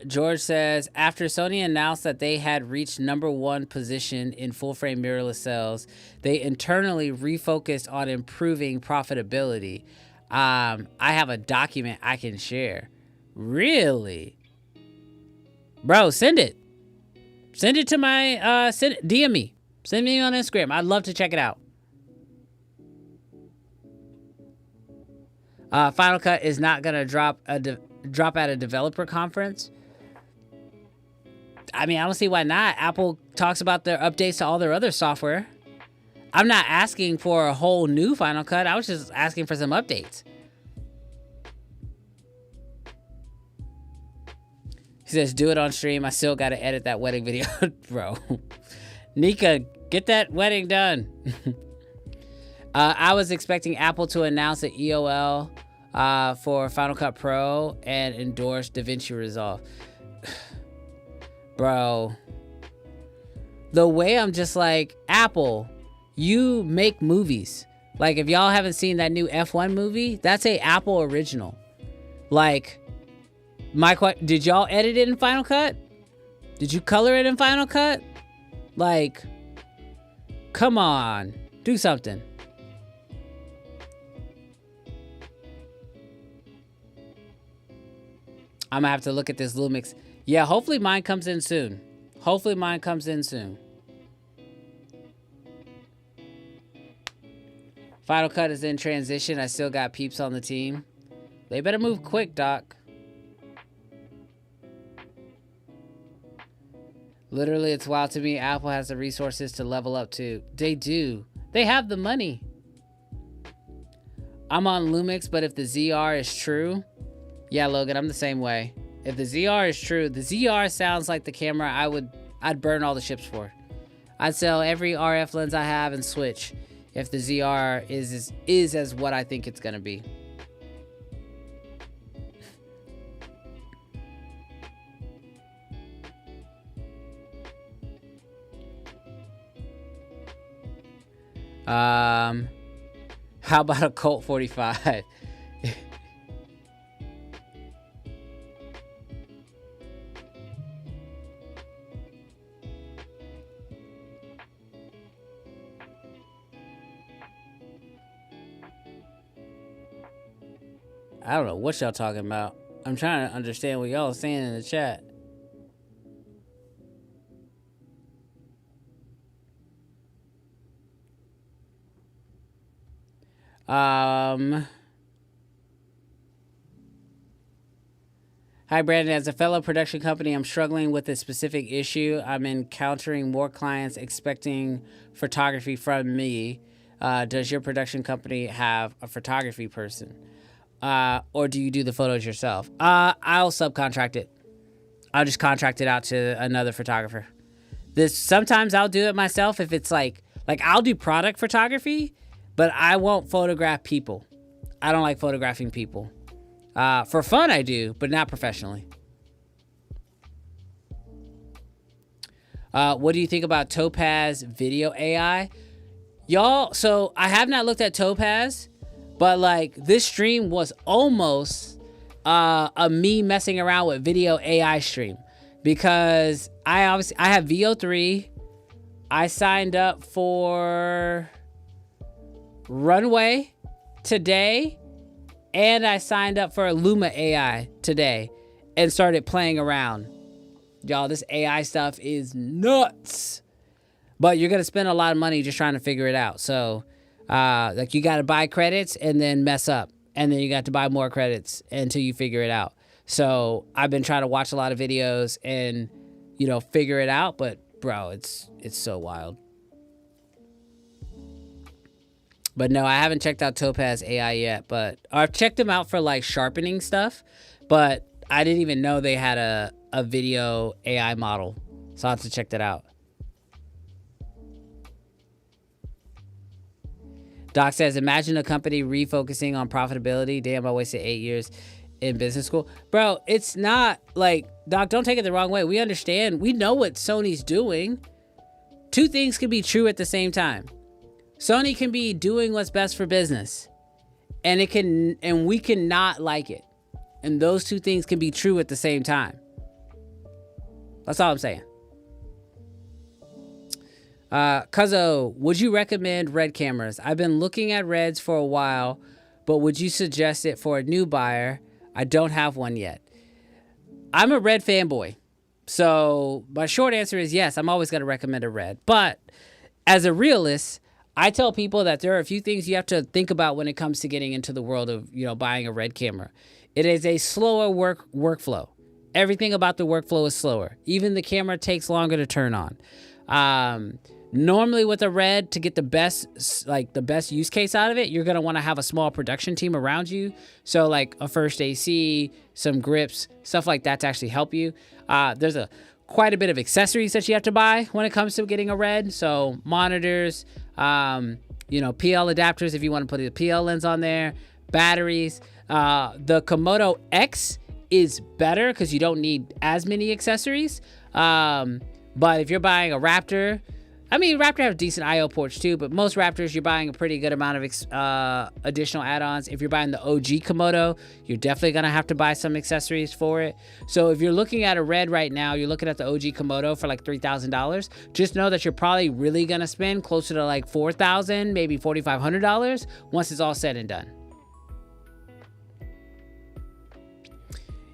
George says, after Sony announced that they had reached #1 position in full-frame mirrorless sales, they internally refocused on improving profitability. I have a document I can share. Really? Bro, send it. Send it to my, DM me. Send me on Instagram. I'd love to check it out. Final Cut is not going to drop at a developer conference. I mean, I don't see why not. Apple talks about their updates to all their other software. I'm not asking for a whole new Final Cut. I was just asking for some updates. He says, do it on stream. I still got to edit that wedding video. Bro. Nika, get that wedding done. I was expecting Apple to announce an EOL for Final Cut Pro and endorse DaVinci Resolve. Bro. The way I'm just like, Apple, you make movies. Like, if y'all haven't seen that new F1 movie, that's a Apple original. Like, did y'all edit it in Final Cut? Did you color it in Final Cut? Like, come on, do something. I'm gonna have to look at this Lumix. Yeah, hopefully mine comes in soon. Final Cut is in transition. I still got peeps on the team. They better move quick, Doc. Literally, it's wild to me. Apple has the resources to level up too. They do. They have the money. I'm on Lumix, but if the ZR is true, yeah, Logan, I'm the same way. If the ZR is true, the ZR sounds like the camera I'd burn all the ships for. I'd sell every RF lens I have and switch if the ZR is as what I think it's gonna be. How about a Colt 45? I don't know what y'all talking about. I'm trying to understand what y'all are saying in the chat. Hi, Brandon. As a fellow production company, I'm struggling with a specific issue. I'm encountering more clients expecting photography from me. Does your production company have a photography person? Or do you do the photos yourself? I'll subcontract it. I'll just contract it out to another photographer. Sometimes I'll do it myself if it's like I'll do product photography, but I won't photograph people. I don't like photographing people. For fun I do, but not professionally. What do you think about Topaz video AI? Y'all, so I have not looked at Topaz, but like this stream was almost a me messing around with video AI stream, because I have VO3. I signed up for Runway today, and I signed up for Luma AI today and started playing around. Y'all, this AI stuff is nuts, but you're gonna spend a lot of money just trying to figure it out. So like you got to buy credits and then mess up, and then you got to buy more credits until you figure it out. So I've been trying to watch a lot of videos and, you know, figure it out, but bro, it's so wild. But no, I haven't checked out Topaz AI yet, but I've checked them out for like sharpening stuff, but I didn't even know they had a video AI model. So I'll have to check that out. Doc says, imagine a company refocusing on profitability. Damn, I wasted 8 years in business school. Bro, it's not like, Doc, don't take it the wrong way. We understand. We know what Sony's doing. Two things can be true at the same time. Sony can be doing what's best for business, and we can not like it. And those two things can be true at the same time. That's all I'm saying. Cuzzo, would you recommend RED cameras? I've been looking at REDs for a while, but would you suggest it for a new buyer? I don't have one yet. I'm a RED fanboy. So my short answer is yes, I'm always going to recommend a RED. But as a realist, I tell people that there are a few things you have to think about when it comes to getting into the world of, you know, buying a RED camera. It is a slower workflow. Everything about the workflow is slower. Even the camera takes longer to turn on. Normally with a RED, to get the best use case out of it, you're going to want to have a small production team around you. So like a first AC, some grips, stuff like that to actually help you. There's quite a bit of accessories that you have to buy when it comes to getting a RED. So monitors, you know, PL adapters if you want to put a PL lens on there, batteries. The Komodo X is better because you don't need as many accessories. But if you're buying a Raptor, I mean, Raptor have decent I/O ports too, but most Raptors, you're buying a pretty good amount of additional add-ons. If you're buying the OG Komodo, you're definitely going to have to buy some accessories for it. So if you're looking at a RED right now, you're looking at the OG Komodo for like $3,000. Just know that you're probably really going to spend closer to like $4,000, maybe $4,500 once it's all said and done.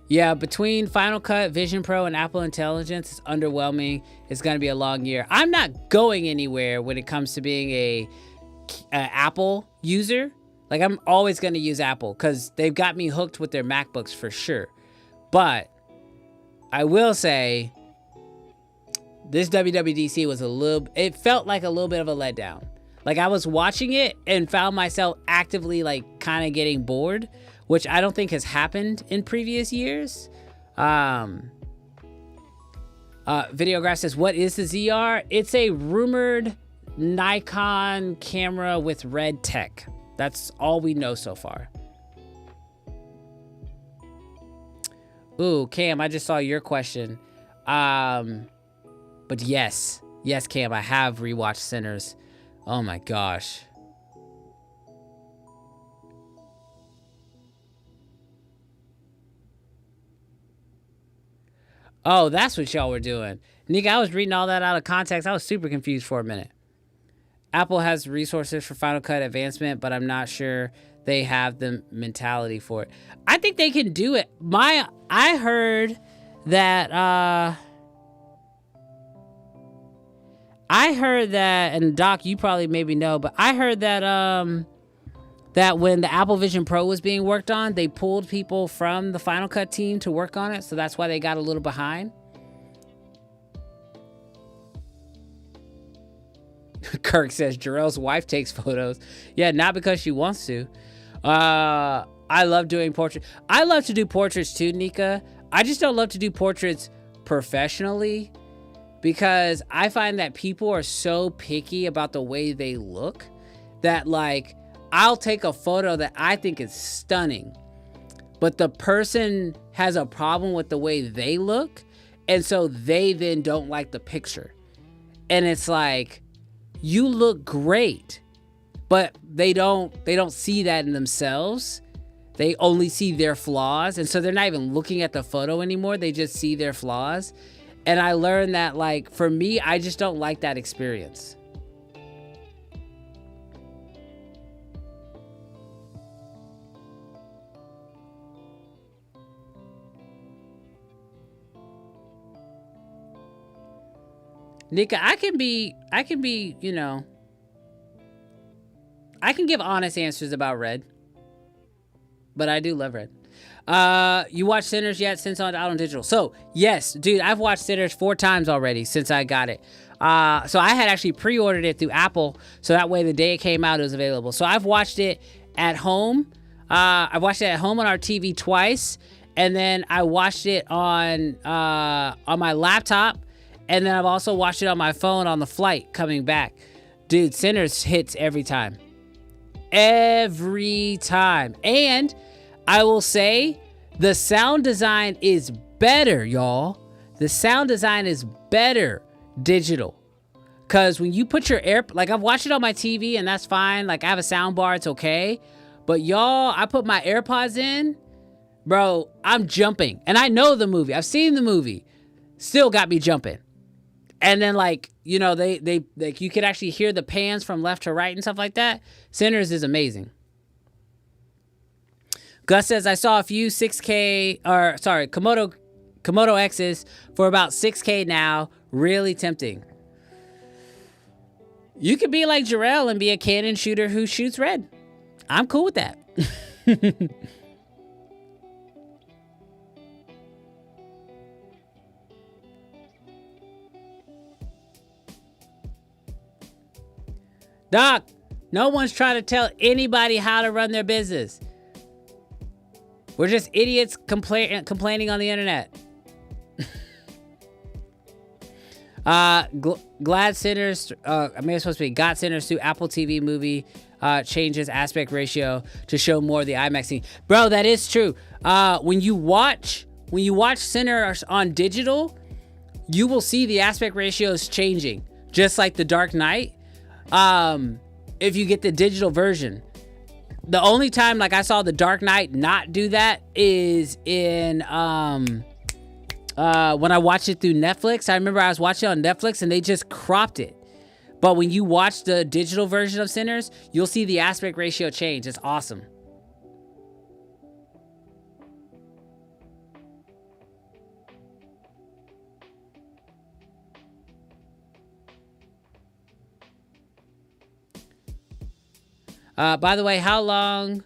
Yeah, between Final Cut, Vision Pro, and Apple Intelligence, it's underwhelming. It's going to be a long year. I'm not going anywhere when it comes to being a Apple user. Like, I'm always going to use Apple because they've got me hooked with their MacBooks for sure. But I will say this WWDC was it felt like a little bit of a letdown. Like I was watching it and found myself actively like kind of getting bored, which I don't think has happened in previous years. Videograph says, what is the ZR? It's a rumored Nikon camera with red tech. That's all we know so far. Ooh, Cam, I just saw your question. But yes, Cam, I have rewatched Sinners. Oh my gosh. Oh, that's what y'all were doing. Nika, I was reading all that out of context. I was super confused for a minute. Apple has resources for Final Cut advancement, but I'm not sure they have the mentality for it. I think they can do it. I heard that, and Doc, you probably maybe know, but I heard that, that when the Apple Vision Pro was being worked on, they pulled people from the Final Cut team to work on it. So that's why they got a little behind. Kirk says Jarrell's wife takes photos. Yeah, not because she wants to. I love doing portraits. I love to do portraits too, Nika. I just don't love to do portraits professionally because I find that people are so picky about the way they look that like I'll take a photo that I think is stunning, but the person has a problem with the way they look, and so they then don't like the picture. And it's like, you look great, but they don't see that in themselves. They only see their flaws, and so they're not even looking at the photo anymore. They just see their flaws. And I learned that, like, for me, I just don't like that experience. Nika, I can be, you know, I can give honest answers about Red, but I do love Red. You watched Sinners yet since out on digital? So yes, dude, I've watched Sinners 4 times already since I got it. So I had actually pre-ordered it through Apple, so that way the day it came out, it was available. So I've watched it at home. I've watched it at home on our TV twice, and then I watched it on my laptop. And then I've also watched it on my phone on the flight coming back. Dude, Sinners hits every time. Every time. And I will say the sound design is better, y'all. The sound design is better digital. Because when you put your like I've watched it on my TV and that's fine. Like I have a sound bar, it's okay. But y'all, I put my AirPods in, bro, I'm jumping. And I know the movie. I've seen the movie. Still got me jumping. And then, like, you know, they like you could actually hear the pans from left to right and stuff like that. Sinners is amazing. Gus says, I saw a few Komodo X's for about 6K now. Really tempting. You could be like Jarrell and be a Canon shooter who shoots Red. I'm cool with that. Doc, no one's trying to tell anybody how to run their business. We're just idiots complaining on the internet. Glad Sinners, maybe it's supposed to be Got Sinners through Apple TV movie changes aspect ratio to show more of the IMAX scene. Bro, that is true. When you watch Sinners on digital, you will see the aspect ratios changing, just like The Dark Knight. If you get the digital version. The only time like I saw The Dark Knight not do that is in when I watched it through Netflix. I remember I was watching it on Netflix and they just cropped it. But when you watch the digital version of Sinners, you'll see the aspect ratio change. It's awesome. By the way, how long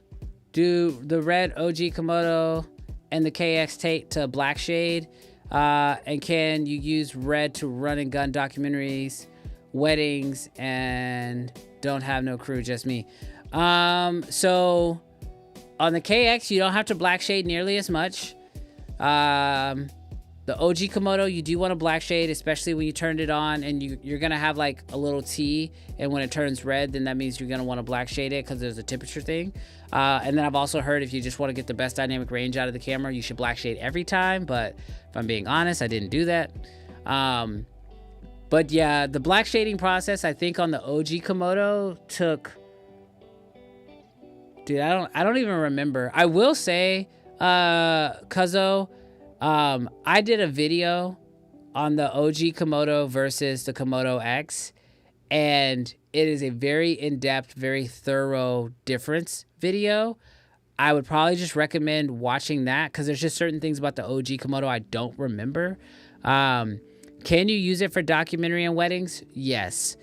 do the Red OG Komodo and the KX take to black shade? And can you use red to run and gun documentaries, weddings, and don't have no crew, just me? So on the KX, you don't have to black shade nearly as much. The OG Komodo, you do want to black shade, especially when you turned it on and you're going to have like a little T, and when it turns red, then that means you're going to want to black shade it because there's a temperature thing. And then I've also heard if you just want to get the best dynamic range out of the camera, you should black shade every time. But if I'm being honest, I didn't do that. But yeah, the black shading process, I think on the OG Komodo took, dude, I don't even remember. I will say, Cuzzo, I did a video on the OG Komodo versus the Komodo X, and it is a very in-depth, very thorough difference video. I would probably just recommend watching that because there's just certain things about the OG Komodo I don't remember. Can you use it for documentary and weddings? Yes.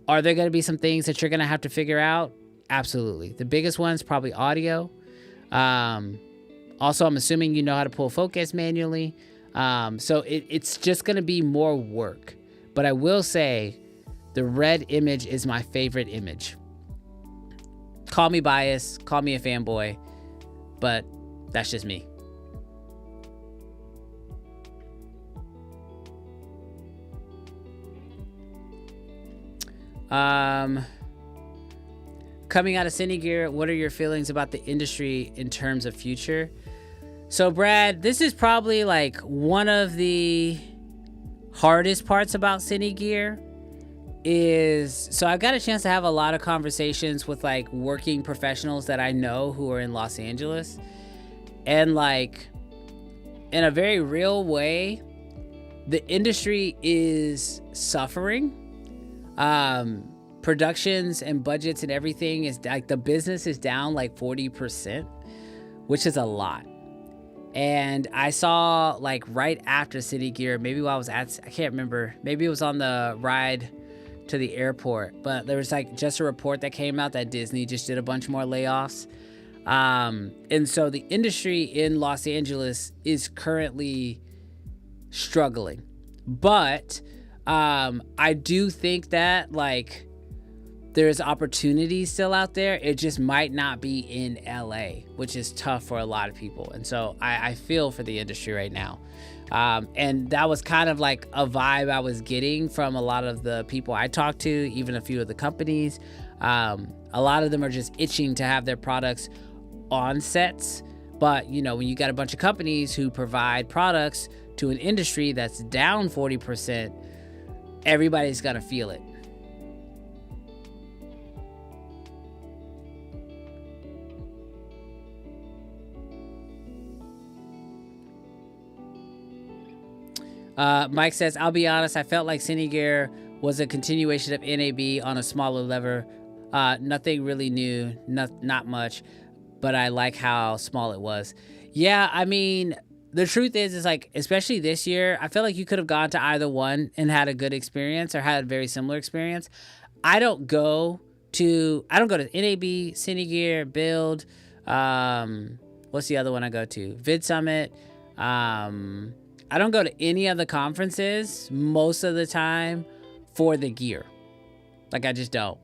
Are there going to be some things that you're going to have to figure out? Absolutely. The biggest one's probably audio. Also, I'm assuming you know how to pull focus manually. So it's just going to be more work. But I will say the red image is my favorite image. Call me biased, call me a fanboy, but that's just me. Coming out of Cine Gear, what are your feelings about the industry in terms of future? So Brad, this is probably like one of the hardest parts about Cine Gear is, so I've got a chance to have a lot of conversations with like working professionals that I know who are in Los Angeles, and like in a very real way, the industry is suffering. Productions and budgets and everything is like, the business is down like 40%, which is a lot. And I saw like right after Cine Gear, maybe while I was I can't remember, maybe it was on the ride to the airport, but there was like just a report that came out that Disney just did a bunch more layoffs. And so the industry in Los Angeles is currently struggling, but I do think that like there's opportunities still out there. It just might not be in LA, which is tough for a lot of people. And so I feel for the industry right now. And that was kind of like a vibe I was getting from a lot of the people I talked to, even a few of the companies. A lot of them are just itching to have their products on sets. But, you know, when you got a bunch of companies who provide products to an industry that's down 40%, everybody's gonna feel it. Mike says, I'll be honest, I felt like Cine Gear was a continuation of NAB on a smaller level. Nothing really new, not much, but I like how small it was. Yeah, I mean, the truth is like, especially this year, I feel like you could have gone to either one and had a good experience or had a very similar experience. I don't go to NAB, Cine Gear, BILD. What's the other one I go to? Vid Summit. I don't go to any of the conferences most of the time for the gear. Like, I just don't.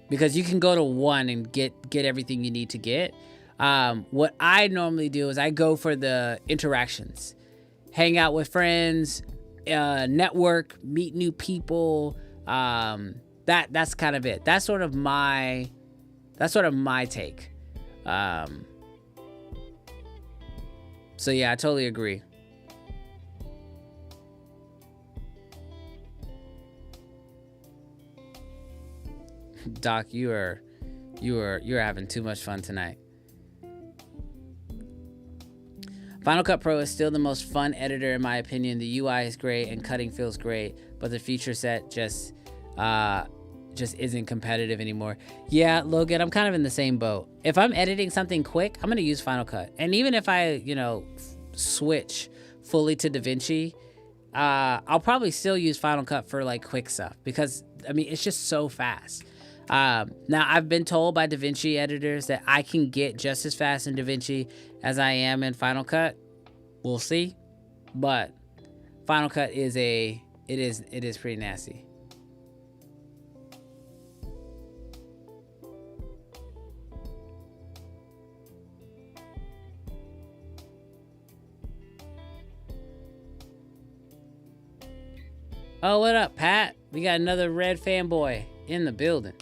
Because you can go to one and get everything you need to get. What I normally do is I go for the interactions. Hang out with friends, network, meet new people. That's kind of it. That's sort of my take. So yeah, I totally agree. Doc, you're having too much fun tonight. Final Cut Pro is still the most fun editor in my opinion. The UI is great and cutting feels great, but the feature set just isn't competitive anymore. Yeah, Logan, I'm kind of in the same boat. If I'm editing something quick, I'm gonna use Final Cut. And even if I, switch fully to DaVinci, I'll probably still use Final Cut for like quick stuff because I mean it's just so fast. Now I've been told by DaVinci editors that I can get just as fast in DaVinci as I am in Final Cut. We'll see, but Final Cut is it is pretty nasty. Oh, what up, Pat? We got another Red fanboy in the building.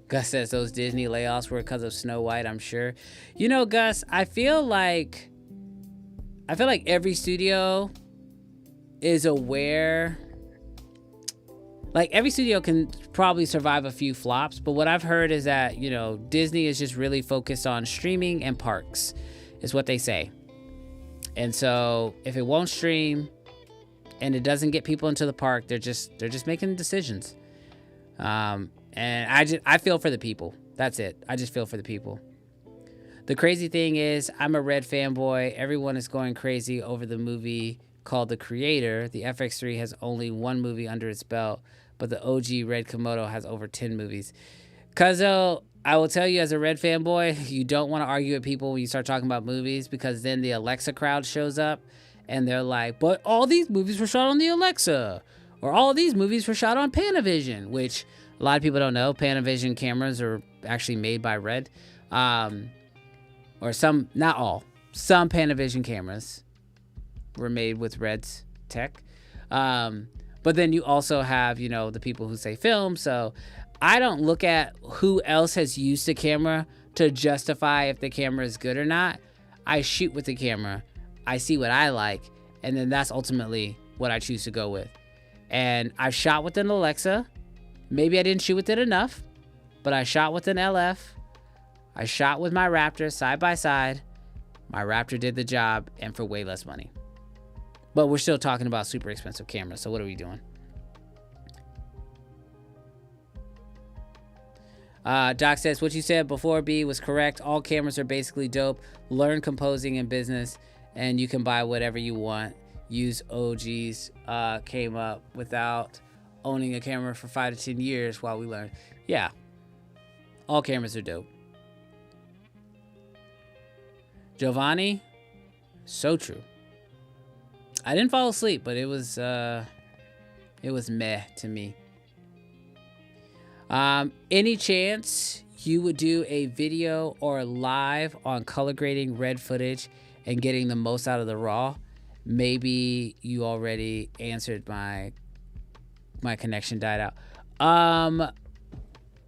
Gus says those Disney layoffs were because of Snow White, I'm sure. You know, Gus, I feel like every studio is aware. Like, every studio can probably survive a few flops, but what I've heard is that, you know, Disney is just really focused on streaming and parks, is what they say. And so if it won't stream and it doesn't get people into the park, they're just making decisions. And I feel for the people. That's it. I just feel for the people. The crazy thing is, I'm a Red fanboy. Everyone is going crazy over the movie called The Creator. The FX3 has only one movie under its belt, but the OG Red Komodo has over 10 movies. Cuzzo, I will tell you, as a Red fanboy, you don't want to argue with people when you start talking about movies, because then the Alexa crowd shows up and they're like, but all these movies were shot on the Alexa, or all these movies were shot on Panavision, which a lot of people don't know. Panavision cameras are actually made by Red. Or some, not all, some Panavision cameras were made with Red's tech. But then you also have, you know, the people who say film. So I don't look at who else has used the camera to justify if the camera is good or not. I shoot with the camera. I see what I like. And then that's ultimately what I choose to go with. And I've shot with an Alexa. Maybe I didn't shoot with it enough, but I shot with an LF. I shot with my Raptor side by side. My Raptor did the job, and for way less money. But we're still talking about super expensive cameras, so what are we doing? Doc says, what you said before, B, was correct. All cameras are basically dope. Learn composing in business, and you can buy whatever you want. Use OGs came up without owning a camera for 5 to 10 years while we learn. Yeah, all cameras are dope. Giovanni, so true. I didn't fall asleep, but it was meh to me. Any chance you would do a video or live on color grading Red footage and getting the most out of the raw? Maybe you already answered my connection died out.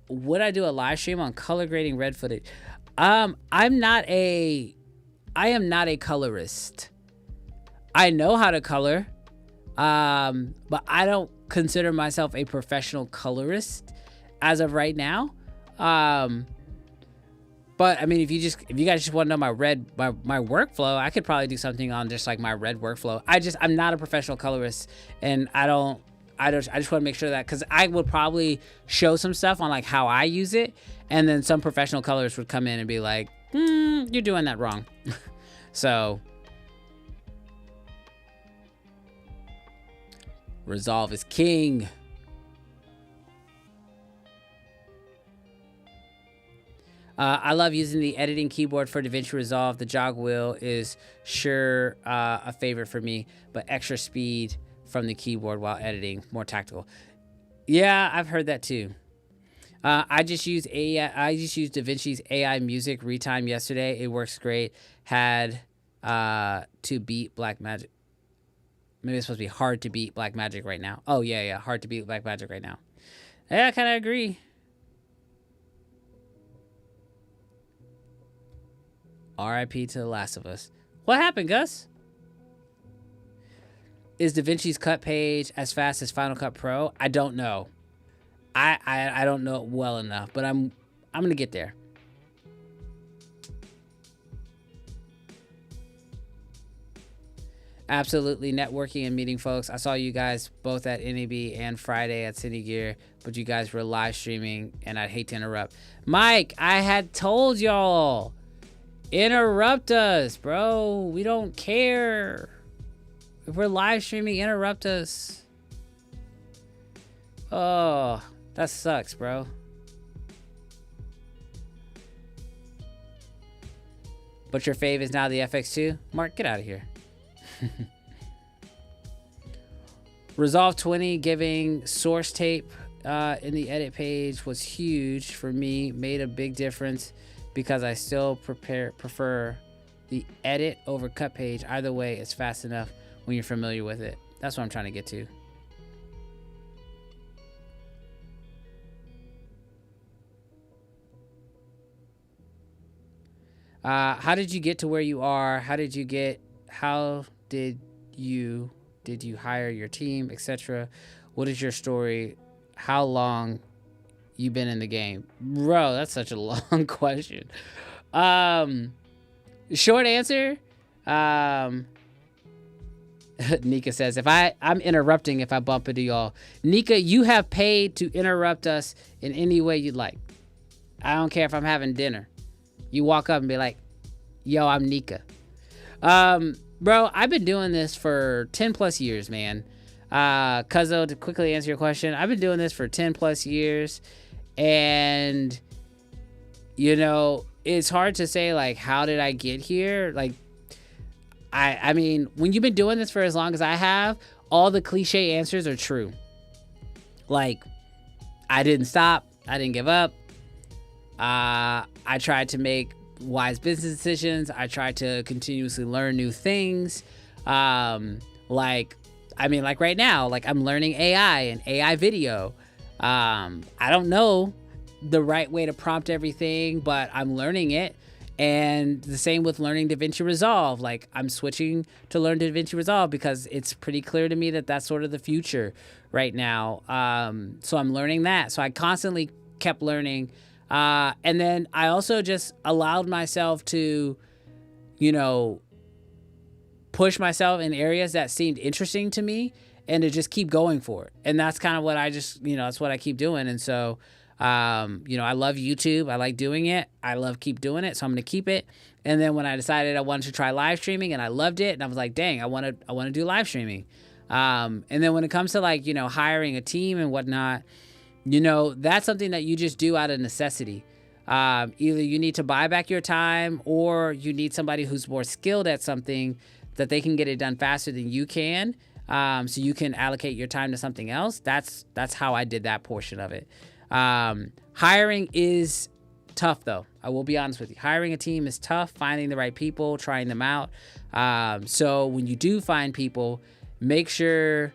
Would I do a live stream on color grading Red footage? I am not a colorist. I know how to color, but I don't consider myself a professional colorist as of right now. But I mean, if you guys just want to know my workflow, I could probably do something on just like my Red workflow. I'm not a professional colorist, and I just want to make sure that, because I would probably show some stuff on like how I use it, and then some professional colorists would come in and be like, you're doing that wrong. So Resolve is king. I love using the editing keyboard for DaVinci Resolve. The jog wheel is sure a favorite for me, but extra speed from the keyboard while editing, more tactical. Yeah, I've heard that too. I just used DaVinci's AI music retime yesterday. It works great. Had to beat Blackmagic. Maybe it's supposed to be hard to beat Blackmagic right now. Oh yeah, hard to beat Blackmagic right now. Yeah, I kind of agree. R.I.P. to The Last of Us. What happened, Gus? Is DaVinci's cut page as fast as Final Cut Pro? I don't know. I don't know it well enough, but I'm gonna get there. Absolutely, networking and meeting folks. I saw you guys both at NAB and Friday at CineGear, but you guys were live streaming, and I'd hate to interrupt. Mike, I had told y'all, interrupt us, bro. We don't care. If we're live streaming, interrupt us. Oh, that sucks, bro. but your fave is now the FX2. Mark, get out of here. Resolve 20 giving source tape in the edit page was huge for me. Made a big difference because I still prefer the edit over cut page. Either way, it's fast enough when you're familiar with it. That's what I'm trying to get to. How did you get to where you are? How did you hire your team, etc.? What is your story? How long you been in the game? Bro, that's such a long question. Short answer, Nika says, I'm interrupting if I bump into y'all. Nika, you have paid to interrupt us in any way you'd like. I don't care if I'm having dinner. You walk up and be like, yo, I'm Nika. Bro, I've been doing this for 10 plus years, man. Cuzzo, to quickly answer your question, I've been doing this for 10 plus years. And, you know, it's hard to say, like, how did I get here? Like, I mean, when you've been doing this for as long as I have, all the cliche answers are true. Like, I didn't stop. I didn't give up. I tried to make wise business decisions. I tried to continuously learn new things. Like right now, like I'm learning AI and AI video. I don't know the right way to prompt everything, but I'm learning it. And the same with learning DaVinci Resolve. Like I'm switching to learn DaVinci Resolve because it's pretty clear to me that that's sort of the future right now. So I'm learning that. So I constantly kept learning. And then I also just allowed myself to, you know, push myself in areas that seemed interesting to me and to just keep going for it. And that's kind of what I just, you know, that's what I keep doing. And so, you know, I love YouTube. I like doing it. I love keep doing it. So I'm going to keep it. And then when I decided I wanted to try live streaming and I loved it and I was like, dang, I want to do live streaming. And then when it comes to like, you know, hiring a team and whatnot, you know, that's something that you just do out of necessity. Either you need to buy back your time or you need somebody who's more skilled at something that they can get it done faster than you can. So you can allocate your time to something else. That's how I did that portion of it. Hiring is tough though. I will be honest with you. Hiring a team is tough, finding the right people, trying them out. So when you do find people, make sure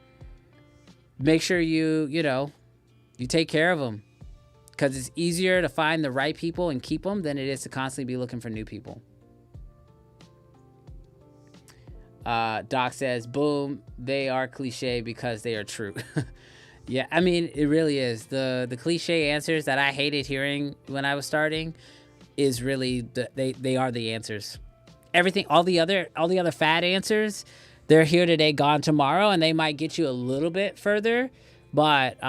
you know, you take care of them, because it's easier to find the right people and keep them than it is to constantly be looking for new people. Doc says, boom, they are cliche because they are true. Yeah, I mean, it really is. The cliche answers that I hated hearing when I was starting is really, they are the answers. Everything, all the other fad answers, they're here today, gone tomorrow, and they might get you a little bit further. But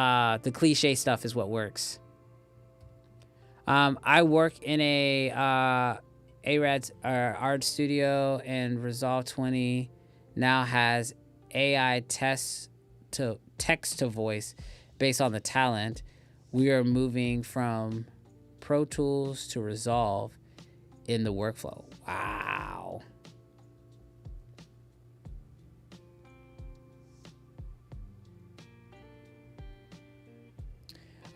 the cliche stuff is what works. I work in a ARAD's art studio, and Resolve 20 now has AI text to voice based on the talent. We are moving from Pro Tools to Resolve in the workflow. Wow.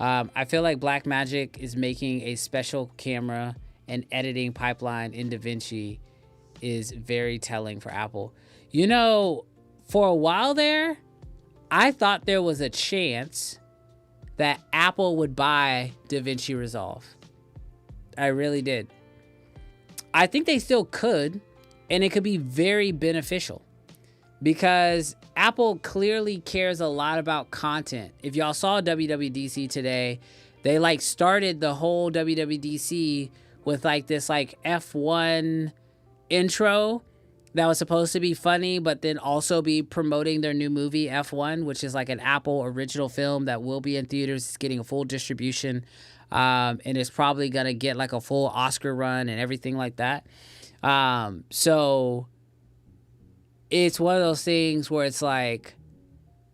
I feel like Blackmagic is making a special camera and editing pipeline in DaVinci is very telling for Apple. You know, for a while there, I thought there was a chance that Apple would buy DaVinci Resolve. I really did. I think they still could, and it could be very beneficial because Apple clearly cares a lot about content. If y'all saw WWDC today, they like started the whole WWDC with like this like F1 intro that was supposed to be funny, but then also be promoting their new movie F1, which is like an Apple original film that will be in theaters. It's getting a full distribution, and it's probably gonna get like a full Oscar run and everything like that. So it's one of those things where it's like,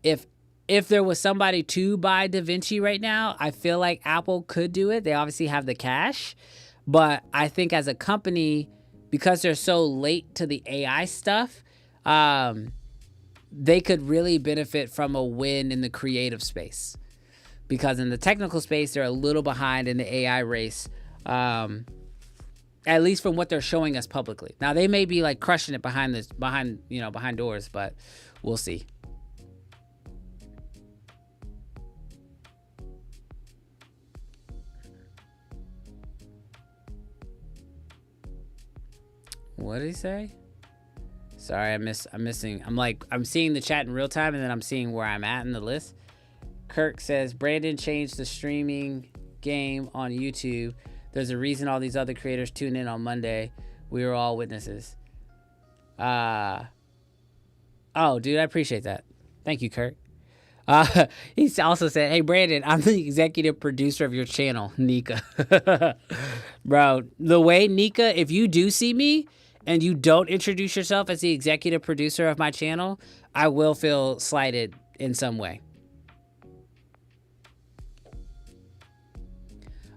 if there was somebody to buy DaVinci right now, I feel like Apple could do it. They obviously have the cash, but I think as a company, because they're so late to the AI stuff, they could really benefit from a win in the creative space. Because in the technical space, they're a little behind in the AI race, at least from what they're showing us publicly. Now, they may be like crushing it behind doors, but we'll see. What did he say? Sorry, I'm missing. I'm seeing the chat in real time, and then I'm seeing where I'm at in the list. Kirk says, Brandon changed the streaming game on YouTube. There's a reason all these other creators tune in on Monday. We were all witnesses. Oh, dude, I appreciate that. Thank you, Kirk. He also said, hey, Brandon, I'm the executive producer of your channel, Nika. Bro, the way, Nika, if you do see me and you don't introduce yourself as the executive producer of my channel, I will feel slighted in some way.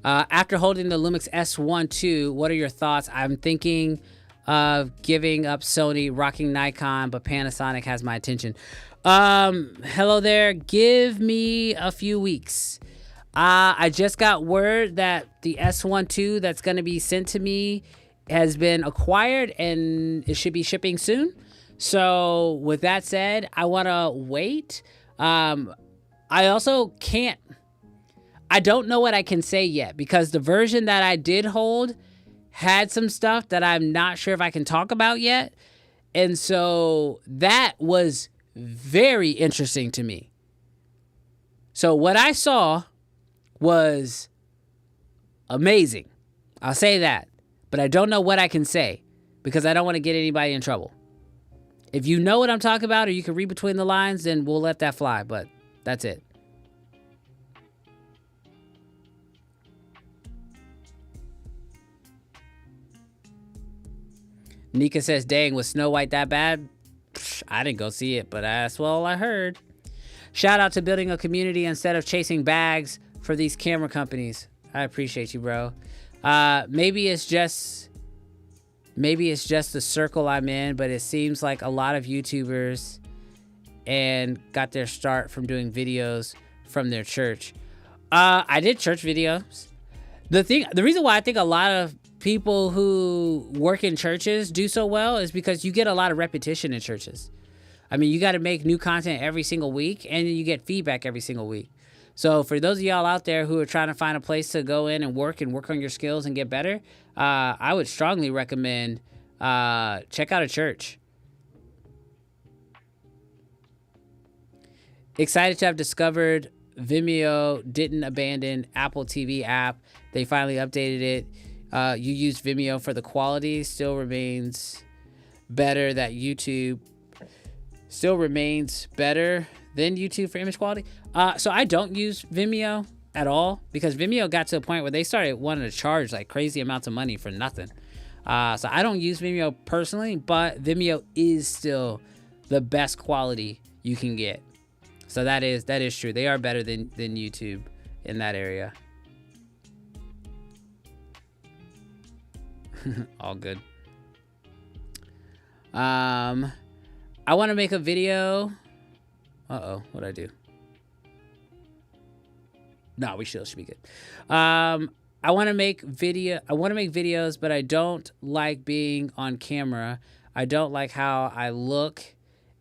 After holding the Lumix S1 II, what are your thoughts? I'm thinking of giving up Sony, rocking Nikon, but Panasonic has my attention. Hello there. Give me a few weeks. I just got word that the S1 II that's going to be sent to me has been acquired and it should be shipping soon. So with that said, I want to wait. I also can't. I don't know what I can say yet because the version that I did hold had some stuff that I'm not sure if I can talk about yet. And so that was very interesting to me. So what I saw was amazing. I'll say that. But I don't know what I can say because I don't want to get anybody in trouble. If you know what I'm talking about or you can read between the lines, then we'll let that fly. But that's it. Nika says, dang, was Snow White that bad? I didn't go see it, but that's all I heard. Shout out to building a community instead of chasing bags for these camera companies. I appreciate you, bro. Maybe it's just the circle I'm in, but it seems like a lot of YouTubers and got their start from doing videos from their church. I did church videos. The reason why I think a lot of people who work in churches do so well is because you get a lot of repetition in churches. I mean, you got to make new content every single week and you get feedback every single week. So for those of y'all out there who are trying to find a place to go in and work on your skills and get better, I would strongly recommend check out a church. Excited to have discovered Vimeo didn't abandon Apple TV app. They finally updated it. You used Vimeo for the quality, still remains better that YouTube still remains better than YouTube for image quality. So I don't use Vimeo at all because Vimeo got to a point where they started wanting to charge like crazy amounts of money for nothing. So I don't use Vimeo personally, but Vimeo is still the best quality you can get. So that is true. They are better than YouTube in that area. All good. I want to make a video. What'd I do? No, we should be good. I want to make videos, but I don't like being on camera. I don't like how I look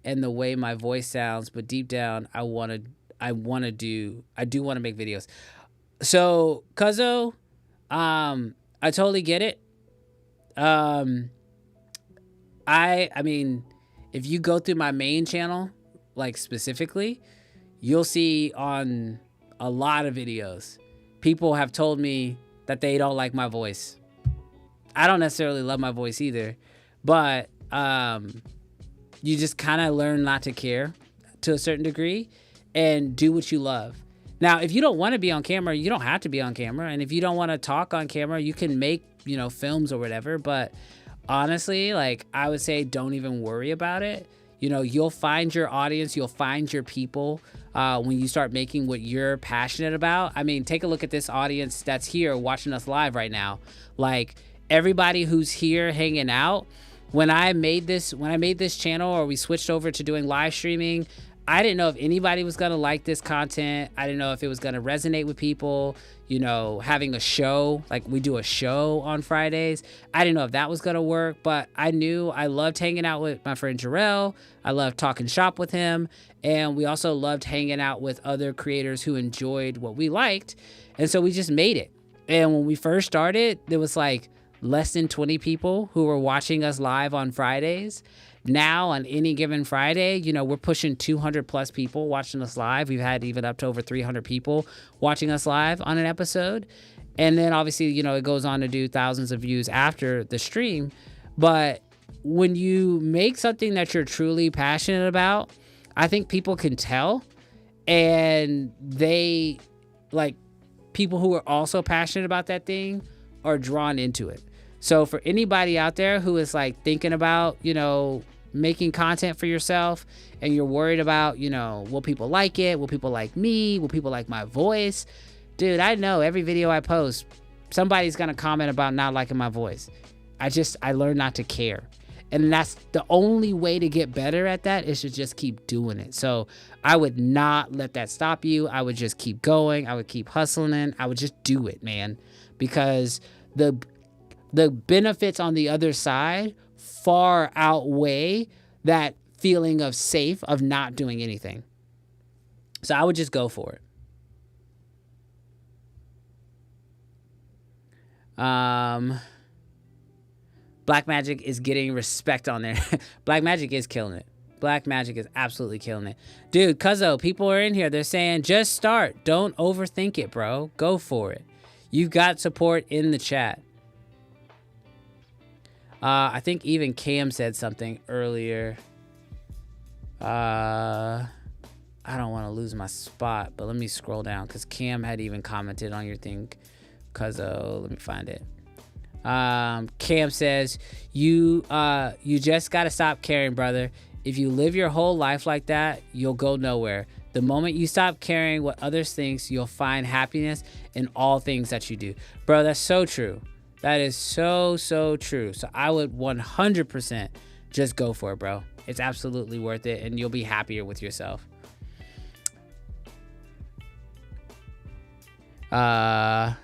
and the way my voice sounds, but deep down I do want to make videos. So, Cuzzo, I totally get it. I mean, if you go through my main channel, like specifically, you'll see on a lot of videos, people have told me that they don't like my voice. I don't necessarily love my voice either, but you just kind of learn not to care to a certain degree and do what you love. Now, if you don't want to be on camera, you don't have to be on camera. And if you don't want to talk on camera, you can make, films or whatever. But honestly, like, I would say don't even worry about it. You'll find your audience, you'll find your people when you start making what you're passionate about. I mean, take a look at this audience that's here watching us live right now. Like, everybody who's here hanging out. When I made this channel, or we switched over to doing live streaming, I didn't know if anybody was gonna like this content. I didn't know if it was gonna resonate with people. You know, having a show, like we do a show on Fridays, I didn't know if that was gonna work, but I knew I loved hanging out with my friend Terrell. I loved talking shop with him, and we also loved hanging out with other creators who enjoyed what we liked, and so we just made it. And when we first started, there was like less than 20 people who were watching us live on Fridays. Now on any given Friday, you know, we're pushing 200 plus people watching us live. We've had even up to over 300 people watching us live on an episode. And then obviously, you know, it goes on to do thousands of views after the stream. But when you make something that you're truly passionate about, I think people can tell, and they, like, people who are also passionate about that thing are drawn into it. So for anybody out there who is like thinking about, you know, making content for yourself, and you're worried about, you know, will people like it? Will people like me? Will people like my voice? Dude, I know every video I post, somebody's going to comment about not liking my voice. I learned not to care. And that's the only way to get better at that, is to just keep doing it. So I would not let that stop you. I would just keep going. I would keep hustling. I would just do it, man. Because the benefits on the other side far outweigh that feeling of safe of not doing anything. So I would just go for it. Blackmagic is getting respect on there. Blackmagic is killing it. Blackmagic is absolutely killing it. Dude, Cuzzo, people are in here. They're saying, just start. Don't overthink it, bro. Go for it. You've got support in the chat. I think even Cam said something earlier. I don't want to lose my spot, but let me scroll down, because Cam had even commented on your thing. Cuzzo, let me find it. Cam says, you just got to stop caring, brother. If you live your whole life like that, you'll go nowhere. The moment you stop caring what others think, you'll find happiness in all things that you do. Bro, that's so true. That is so, so true. So I would 100% just go for it, bro. It's absolutely worth it, and you'll be happier with yourself. Yeah,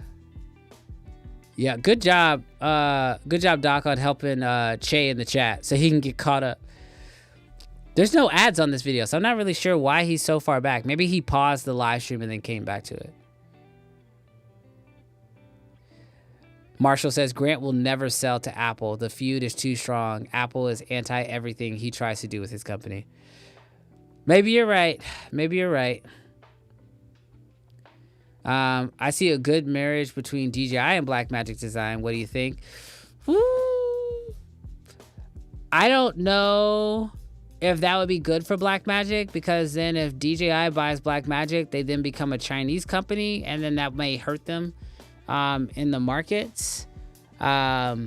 good job. Good job, Doc, on helping Che in the chat so he can get caught up. There's no ads on this video, so I'm not really sure why he's so far back. Maybe he paused the live stream and then came back to it. Marshall says, Grant will never sell to Apple. The feud is too strong. Apple is anti-everything he tries to do with his company. Maybe you're right. Maybe you're right. I see a good marriage between DJI and Blackmagic Design. What do you think? Woo. I don't know if that would be good for Blackmagic, because then if DJI buys Blackmagic, they then become a Chinese company, and then that may hurt them in the markets. Because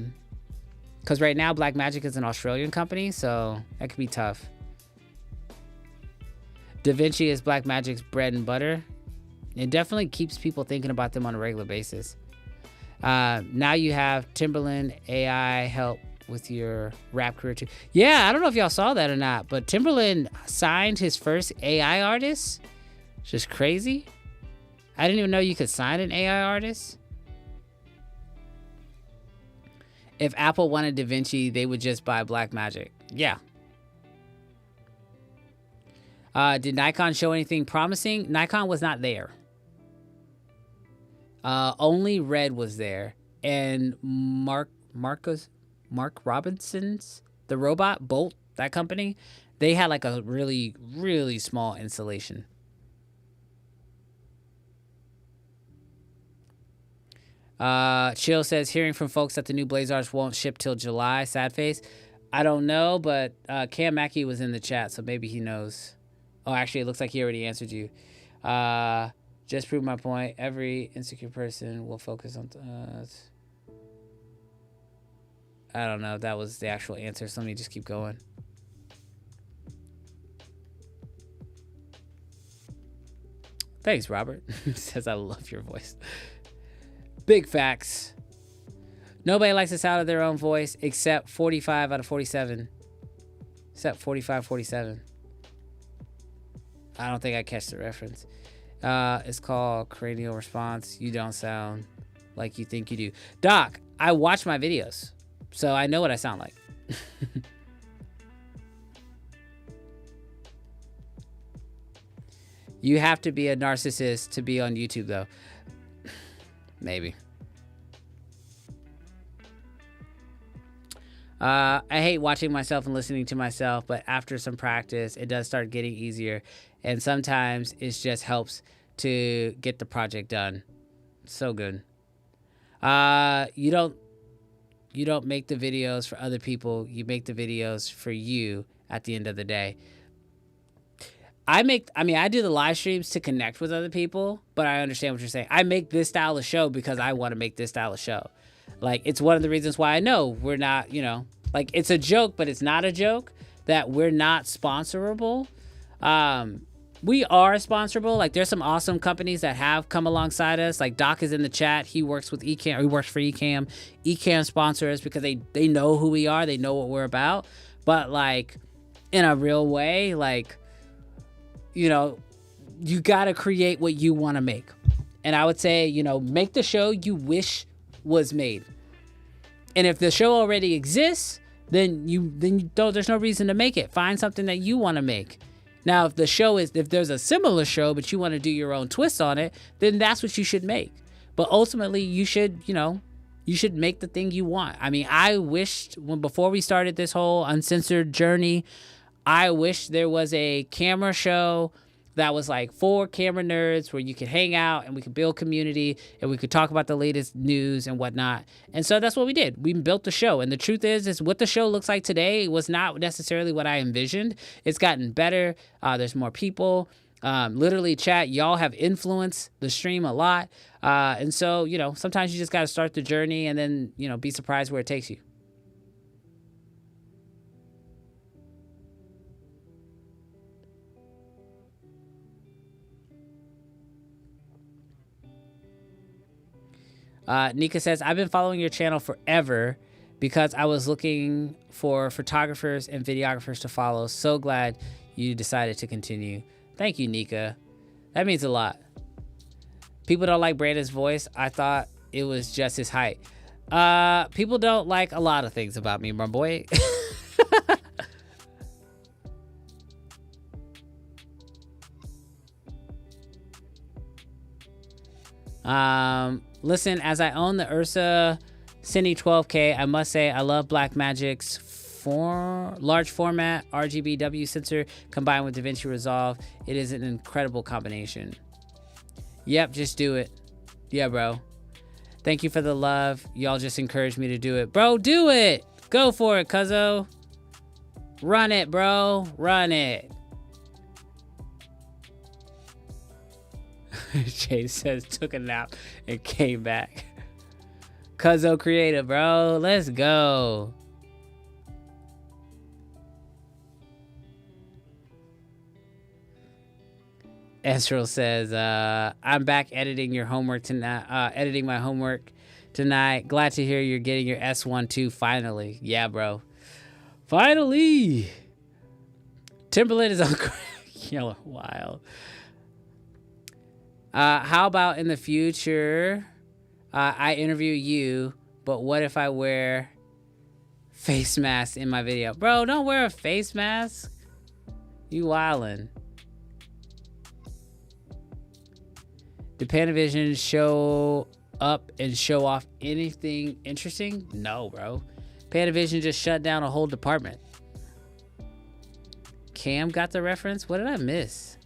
right now Blackmagic is an Australian company, so that could be tough. DaVinci is Blackmagic's bread and butter. It definitely keeps people thinking about them on a regular basis. Now you have Timberland AI help with your rap career too. Yeah, I don't know if y'all saw that or not, but Timberland signed his first AI artist. It's just crazy. I didn't even know you could sign an AI artist. If Apple wanted DaVinci, they would just buy Blackmagic. Yeah. Did Nikon show anything promising? Nikon was not there. Only Red was there. And Mark Robinson's, the robot, Bolt, that company, they had like a really, really small installation. Chill says, hearing from folks that the new Blazars won't ship till July. Sad face. I don't know, but Cam Mackey was in the chat, so maybe he knows. Oh, actually, it looks like he already answered you. Just prove my point. Every insecure person will focus on... I don't know if that was the actual answer, so let me just keep going. Thanks, Robert. Says, I love your voice. Big facts. Nobody likes the sound of their own voice except 45 out of 47. Except 45, 47. I don't think I catch the reference. It's called cranial response. You don't sound like you think you do. Doc, I watch my videos, so I know what I sound like. You have to be a narcissist to be on YouTube, though. Maybe. I hate watching myself and listening to myself, but after some practice, it does start getting easier. And sometimes it just helps to get the project done. So good. You don't make the videos for other people. You make the videos for you at the end of the day. I do the live streams to connect with other people, but I understand what you're saying. I make this style of show because I want to make this style of show. Like, it's one of the reasons why I know we're not, like, it's a joke, but it's not a joke that we're not sponsorable. We are sponsorable. Like, there's some awesome companies that have come alongside us. Like, Doc is in the chat. He works with Ecamm. He works for Ecamm. Ecamm sponsors us because they know who we are. They know what we're about. But, like, in a real way, like, you got to create what you want to make. And I would say, make the show you wish was made. And if the show already exists, then there's no reason to make it. Find something that you want to make. Now, if there's a similar show, but you want to do your own twist on it, then that's what you should make. But ultimately, you should make the thing you want. I mean, I wished before we started this whole uncensored journey, I wish there was a camera show that was like for camera nerds where you could hang out and we could build community and we could talk about the latest news and whatnot. And so that's what we did. We built the show. And the truth is what the show looks like today was not necessarily what I envisioned. It's gotten better. There's more people. Literally, chat, y'all have influenced the stream a lot. And so, sometimes you just got to start the journey and then, be surprised where it takes you. Nika says, I've been following your channel forever because I was looking for photographers and videographers to follow. So glad you decided to continue. Thank you, Nika. That means a lot. People don't like Brandon's voice. I thought it was just his height. People don't like a lot of things about me, my boy. Listen, as I own the Ursa Cine 12K, I must say I love Blackmagic's large format RGBW sensor combined with DaVinci Resolve. It is an incredible combination. Yep, just do it. Yeah, bro. Thank you for the love. Y'all just encouraged me to do it. Bro, do it. Go for it, cuzzo. Run it, bro. Run it. Jay says took a nap and came back. Cuzzo creative, bro. Let's go. Esrel says, I'm back editing your homework tonight. Editing my homework tonight. Glad to hear you're getting your S12 finally. Yeah, bro. Finally. Timberland is on Yellow Wild. How about in the future, I interview you, but what if I wear face masks in my video? Bro, don't wear a face mask. You wildin'. Did Panavision show up and show off anything interesting? No, bro. Panavision just shut down a whole department. Cam got the reference? What did I miss?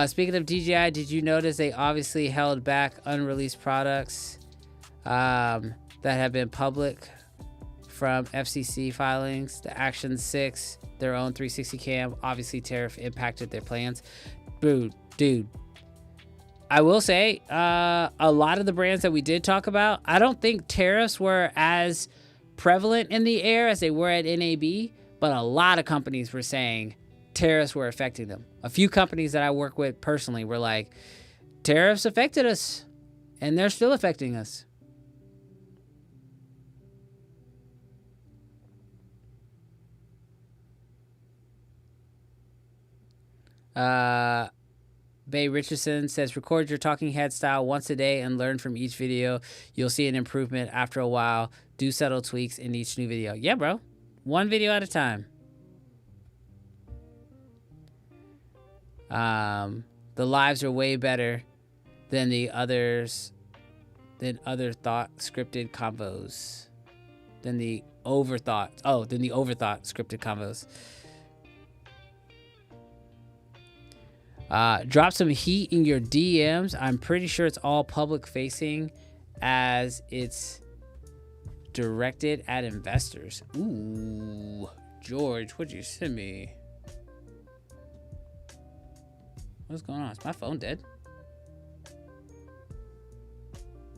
Speaking of DJI, did you notice they obviously held back unreleased products that have been public from FCC filings? The Action 6, their own 360 cam, obviously tariff impacted their plans. Dude. I will say, a lot of the brands that we did talk about, I don't think tariffs were as prevalent in the air as they were at NAB, but a lot of companies were saying tariffs were affecting them. A few companies that I work with personally were like, tariffs affected us, and they're still affecting us. Bay Richardson says, record your talking head style once a day and learn from each video. You'll see an improvement after a while. Do subtle tweaks in each new video. Yeah, bro. One video at a time. The lives are way better than the others, than other thought scripted combos. Than the overthought scripted combos. Drop some heat in your DMs. I'm pretty sure it's all public facing as it's directed at investors. Ooh, George, what'd you send me? What's going on? Is my phone dead?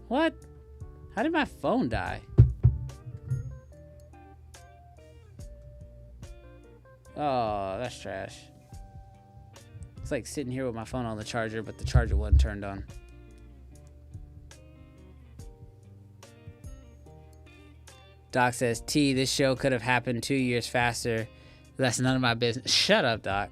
What? How did my phone die? Oh, that's trash. It's like sitting here with my phone on the charger, but the charger wasn't turned on. Doc says, T, this show could have happened 2 years faster. That's none of my business. Shut up, Doc.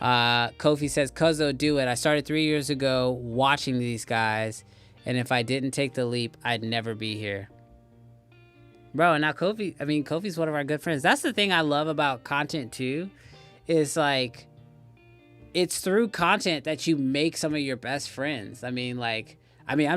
Kofi says, Cuzzo, do it. I started 3 years ago watching these guys, and if I didn't take the leap, I'd never be here. Bro, and now Kofi's one of our good friends. That's the thing I love about content too, is like, it's through content that you make some of your best friends. I'm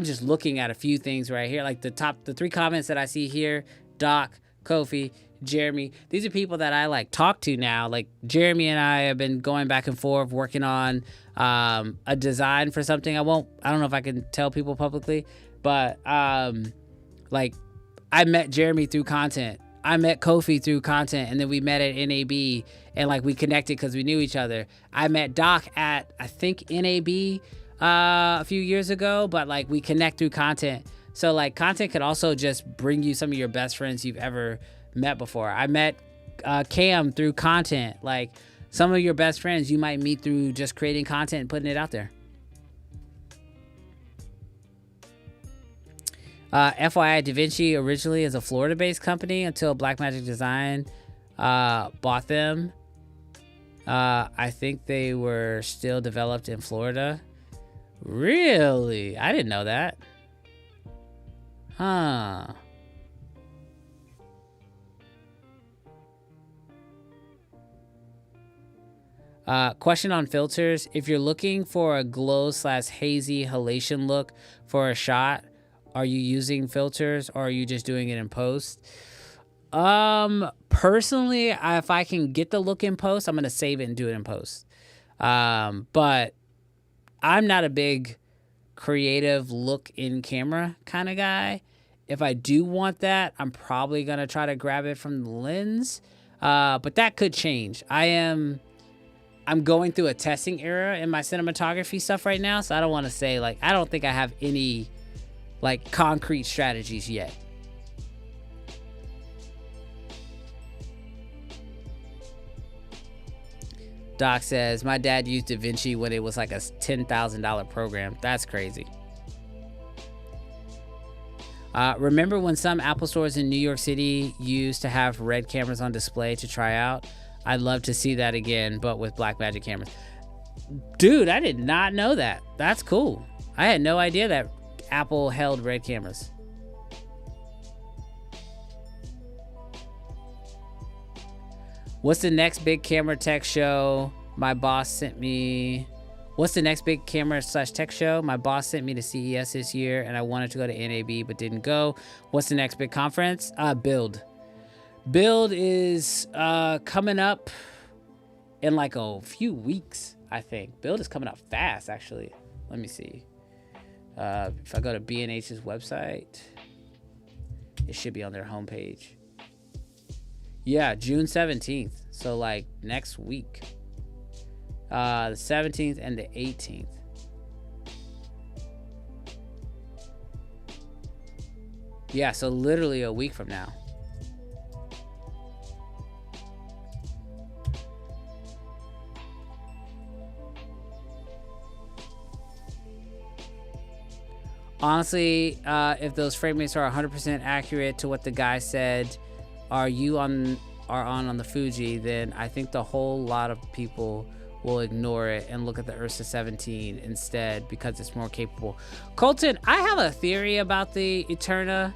just looking at a few things right here. Like the 3 comments that I see here, Doc, Kofi, Jeremy. These are people that I like talk to now. Like Jeremy and I have been going back and forth working on a design for something. I don't know if I can tell people publicly, but like, I met Jeremy through content. I met Kofi through content, and then we met at NAB, and like we connected because we knew each other. I met Doc at, I think, NAB a few years ago, but like we connect through content. So like content could also just bring you some of your best friends you've ever met before. I met Cam through content. Like some of your best friends you might meet through just creating content and putting it out there. FYI, DaVinci originally is a Florida-based company until Blackmagic Design bought them. I think they were still developed in Florida. Really? I didn't know that. Huh. Question on filters. If you're looking for a glow/hazy halation look for a shot, are you using filters or are you just doing it in post? Personally, if I can get the look in post, I'm going to save it and do it in post. But I'm not a big creative look in camera kind of guy. If I do want that, I'm probably going to try to grab it from the lens. But that could change. I'm going through a testing era in my cinematography stuff right now. So I don't want to say like, I don't think I have any like concrete strategies yet. Doc says, my dad used DaVinci when it was like a $10,000 program. That's crazy. Remember when some Apple stores in New York City used to have red cameras on display to try out? I'd love to see that again, but with Blackmagic cameras. Dude, I did not know that. That's cool. I had no idea that Apple held red cameras. What's the next big camera tech show? My boss sent me... What's the next big camera/tech show? My boss sent me to CES this year, and I wanted to go to NAB, but didn't go. What's the next big conference? BILD. BILD is coming up in like a few weeks, I think. BILD is coming up fast, actually. Let me see. If I go to B&H's website, it should be on their homepage. Yeah, June 17th. So like next week. The 17th and the 18th. Yeah, so literally a week from now. Honestly, if those frame rates are 100% accurate to what the guy said, are on the Fuji, then I think the whole lot of people will ignore it and look at the Ursa 17 instead because it's more capable. Colton, I have a theory about the Eterna,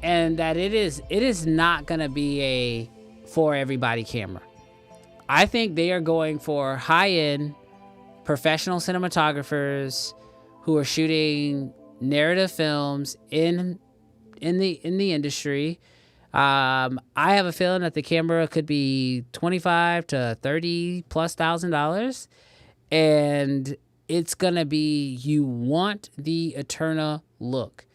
and that it is not gonna be a for everybody camera. I think they are going for high-end professional cinematographers who are shooting narrative films in the industry. I have a feeling that the camera could be $25 to $30,000+, and it's gonna be, you want the Eterna look.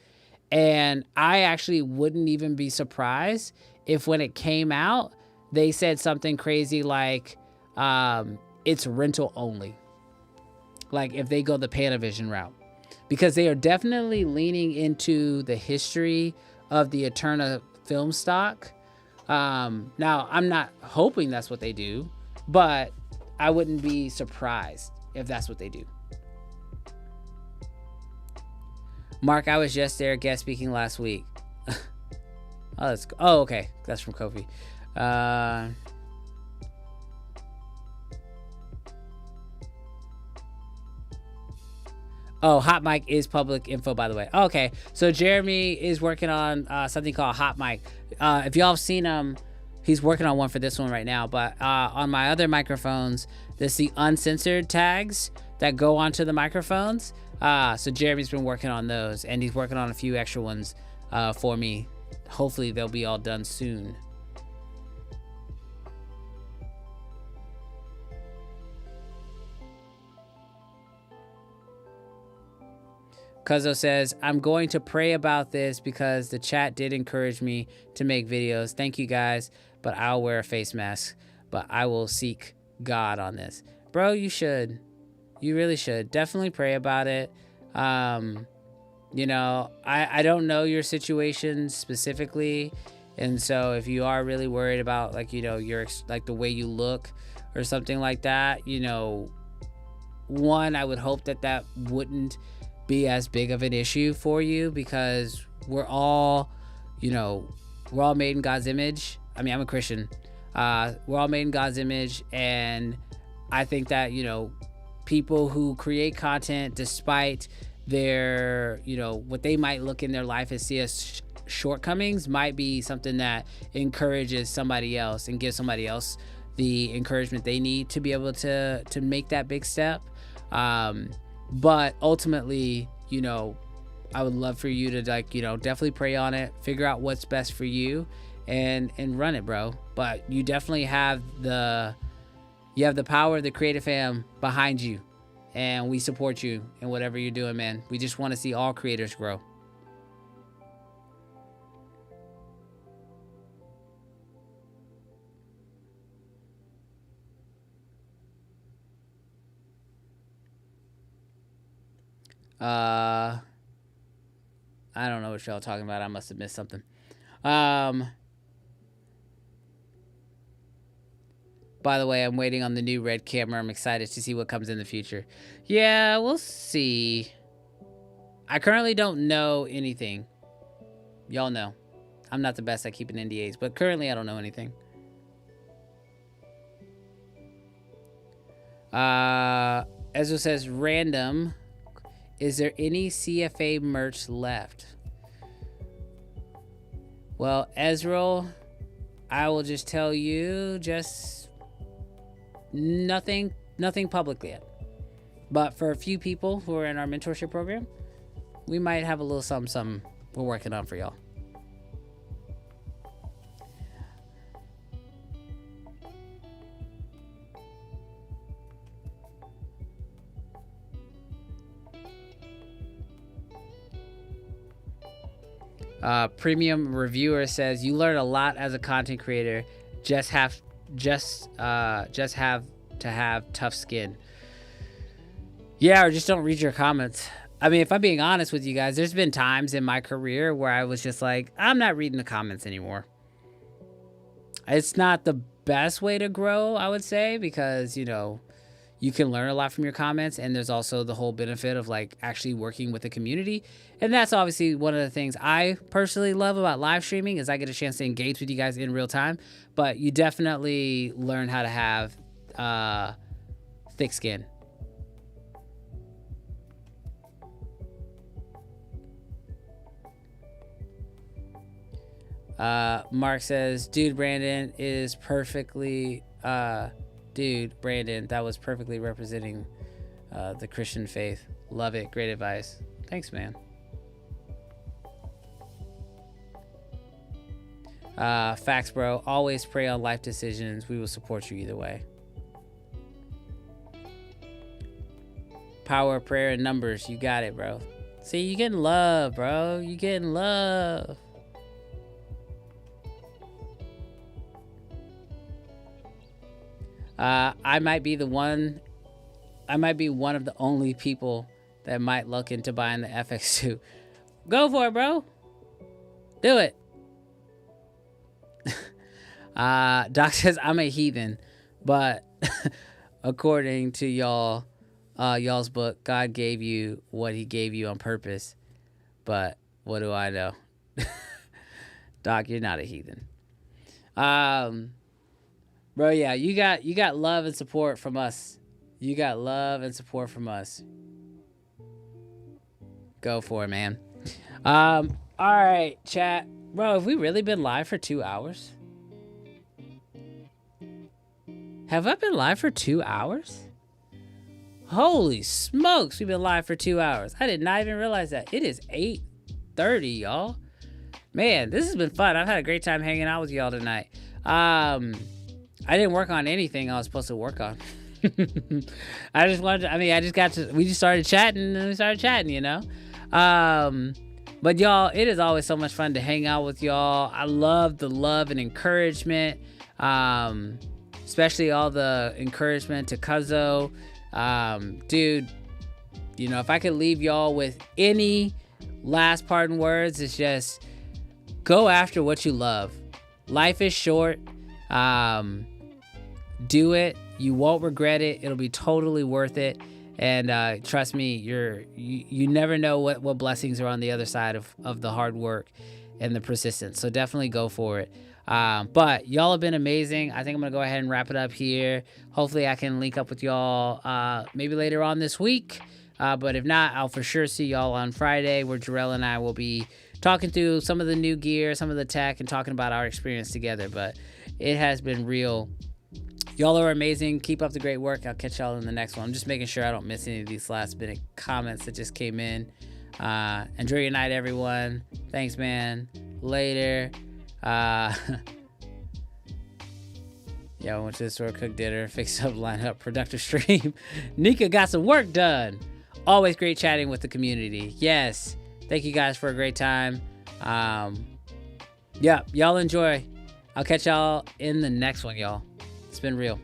And I actually wouldn't even be surprised if when it came out, they said something crazy like, it's rental only. Like if they go the Panavision route. Because they are definitely leaning into the history of the Eterna film stock. Now, I'm not hoping that's what they do, but I wouldn't be surprised if that's what they do. Mark, I was just there guest speaking last week. Oh, okay. That's from Kofi. Oh, Hot Mic is public info, by the way. Okay, so Jeremy is working on something called Hot Mic. If y'all have seen him, he's working on one for this one right now. But on my other microphones, there's the uncensored tags that go onto the microphones. So Jeremy's been working on those, and he's working on a few extra ones for me. Hopefully, they'll be all done soon. Cuzzo says, I'm going to pray about this because the chat did encourage me to make videos. Thank you guys, but I'll wear a face mask. But I will seek God on this. Bro, you should. You really should. Definitely pray about it. You know, I don't know your situation specifically. And so if you are really worried about, like, you know, your, like the way you look or something like that, you know, one, I would hope that that wouldn't be as big of an issue for you, because we're all, you know, we're all made in God's image. I mean, I'm a Christian. We're all made in God's image, and I think that, you know, people who create content despite their, you know, what they might look in their life and see as shortcomings might be something that encourages somebody else and gives somebody else the encouragement they need to be able to make that big step. But ultimately, you know, I would love for you to, like, you know, definitely pray on it, figure out what's best for you, and run it, bro. But you definitely have the power of the Creative Fam behind you, and we support you in whatever you're doing, man. We just want to see all creators grow. I don't know what y'all talking about. I must have missed something. By the way, I'm waiting on the new red camera. I'm excited to see what comes in the future. Yeah, we'll see. I currently don't know anything. Y'all know. I'm not the best at keeping NDAs, but currently I don't know anything. Ezra says, random. Is there any CFA merch left? Well, Ezra, I will just tell you, just nothing public yet. But for a few people who are in our mentorship program, we might have a little something we're working on for y'all. Premium reviewer says, you learn a lot as a content creator. Just have to have tough skin. Yeah, or just don't read your comments. I mean, if I'm being honest with you guys, there's been times in my career where I was just like, I'm not reading the comments anymore. It's not the best way to grow, I would say, because, you know, you can learn a lot from your comments, and there's also the whole benefit of like actually working with the community. And that's obviously one of the things I personally love about live streaming is I get a chance to engage with you guys in real time, but you definitely learn how to have thick skin. Mark says, dude, Brandon, that was perfectly representing the Christian faith. Love it. Great advice. Thanks, man. Facts, bro. Always pray on life decisions. We will support you either way. Power of prayer and numbers. You got it, bro. See, you getting love, bro. You getting love. I might be one of the only people that might look into buying the FX2. Go for it, bro. Do it. Doc says I'm a heathen, but according to y'all's book, God gave you what he gave you on purpose. But what do I know? Doc, you're not a heathen. Bro, yeah, you got love and support from us. You got love and support from us. Go for it, man. All right, chat. Bro, have we really been live for 2 hours? Have I been live for 2 hours? Holy smokes, we've been live for 2 hours. I did not even realize that. It is 8:30, y'all. Man, this has been fun. I've had a great time hanging out with y'all tonight. I didn't work on anything I was supposed to work on. We just started chatting and we started chatting, you know? But y'all, it is always so much fun to hang out with y'all. I love the love and encouragement. Especially all the encouragement to Cuzzo. Dude, you know, if I could leave y'all with any last parting words, it's just go after what you love. Life is short. Do it. You won't regret it. It'll be totally worth it. And trust me, you never know what blessings are on the other side of the hard work and the persistence. So definitely go for it. But y'all have been amazing. I think I'm gonna go ahead and wrap it up here. Hopefully I can link up with y'all maybe later on this week. But if not, I'll for sure see y'all on Friday, where Terrell and I will be talking through some of the new gear, some of the tech, and talking about our experience together. But it has been real. Y'all are amazing. Keep up the great work. I'll catch y'all in the next one. I'm just making sure I don't miss any of these last minute comments that just came in. Enjoy your night, everyone. Thanks, man. Later. Yeah, I went to the store, cooked dinner, fixed up, line up, productive stream. Nika got some work done. Always great chatting with the community. Yes. Thank you guys for a great time. Yeah, y'all enjoy. I'll catch y'all in the next one, y'all. It's been real.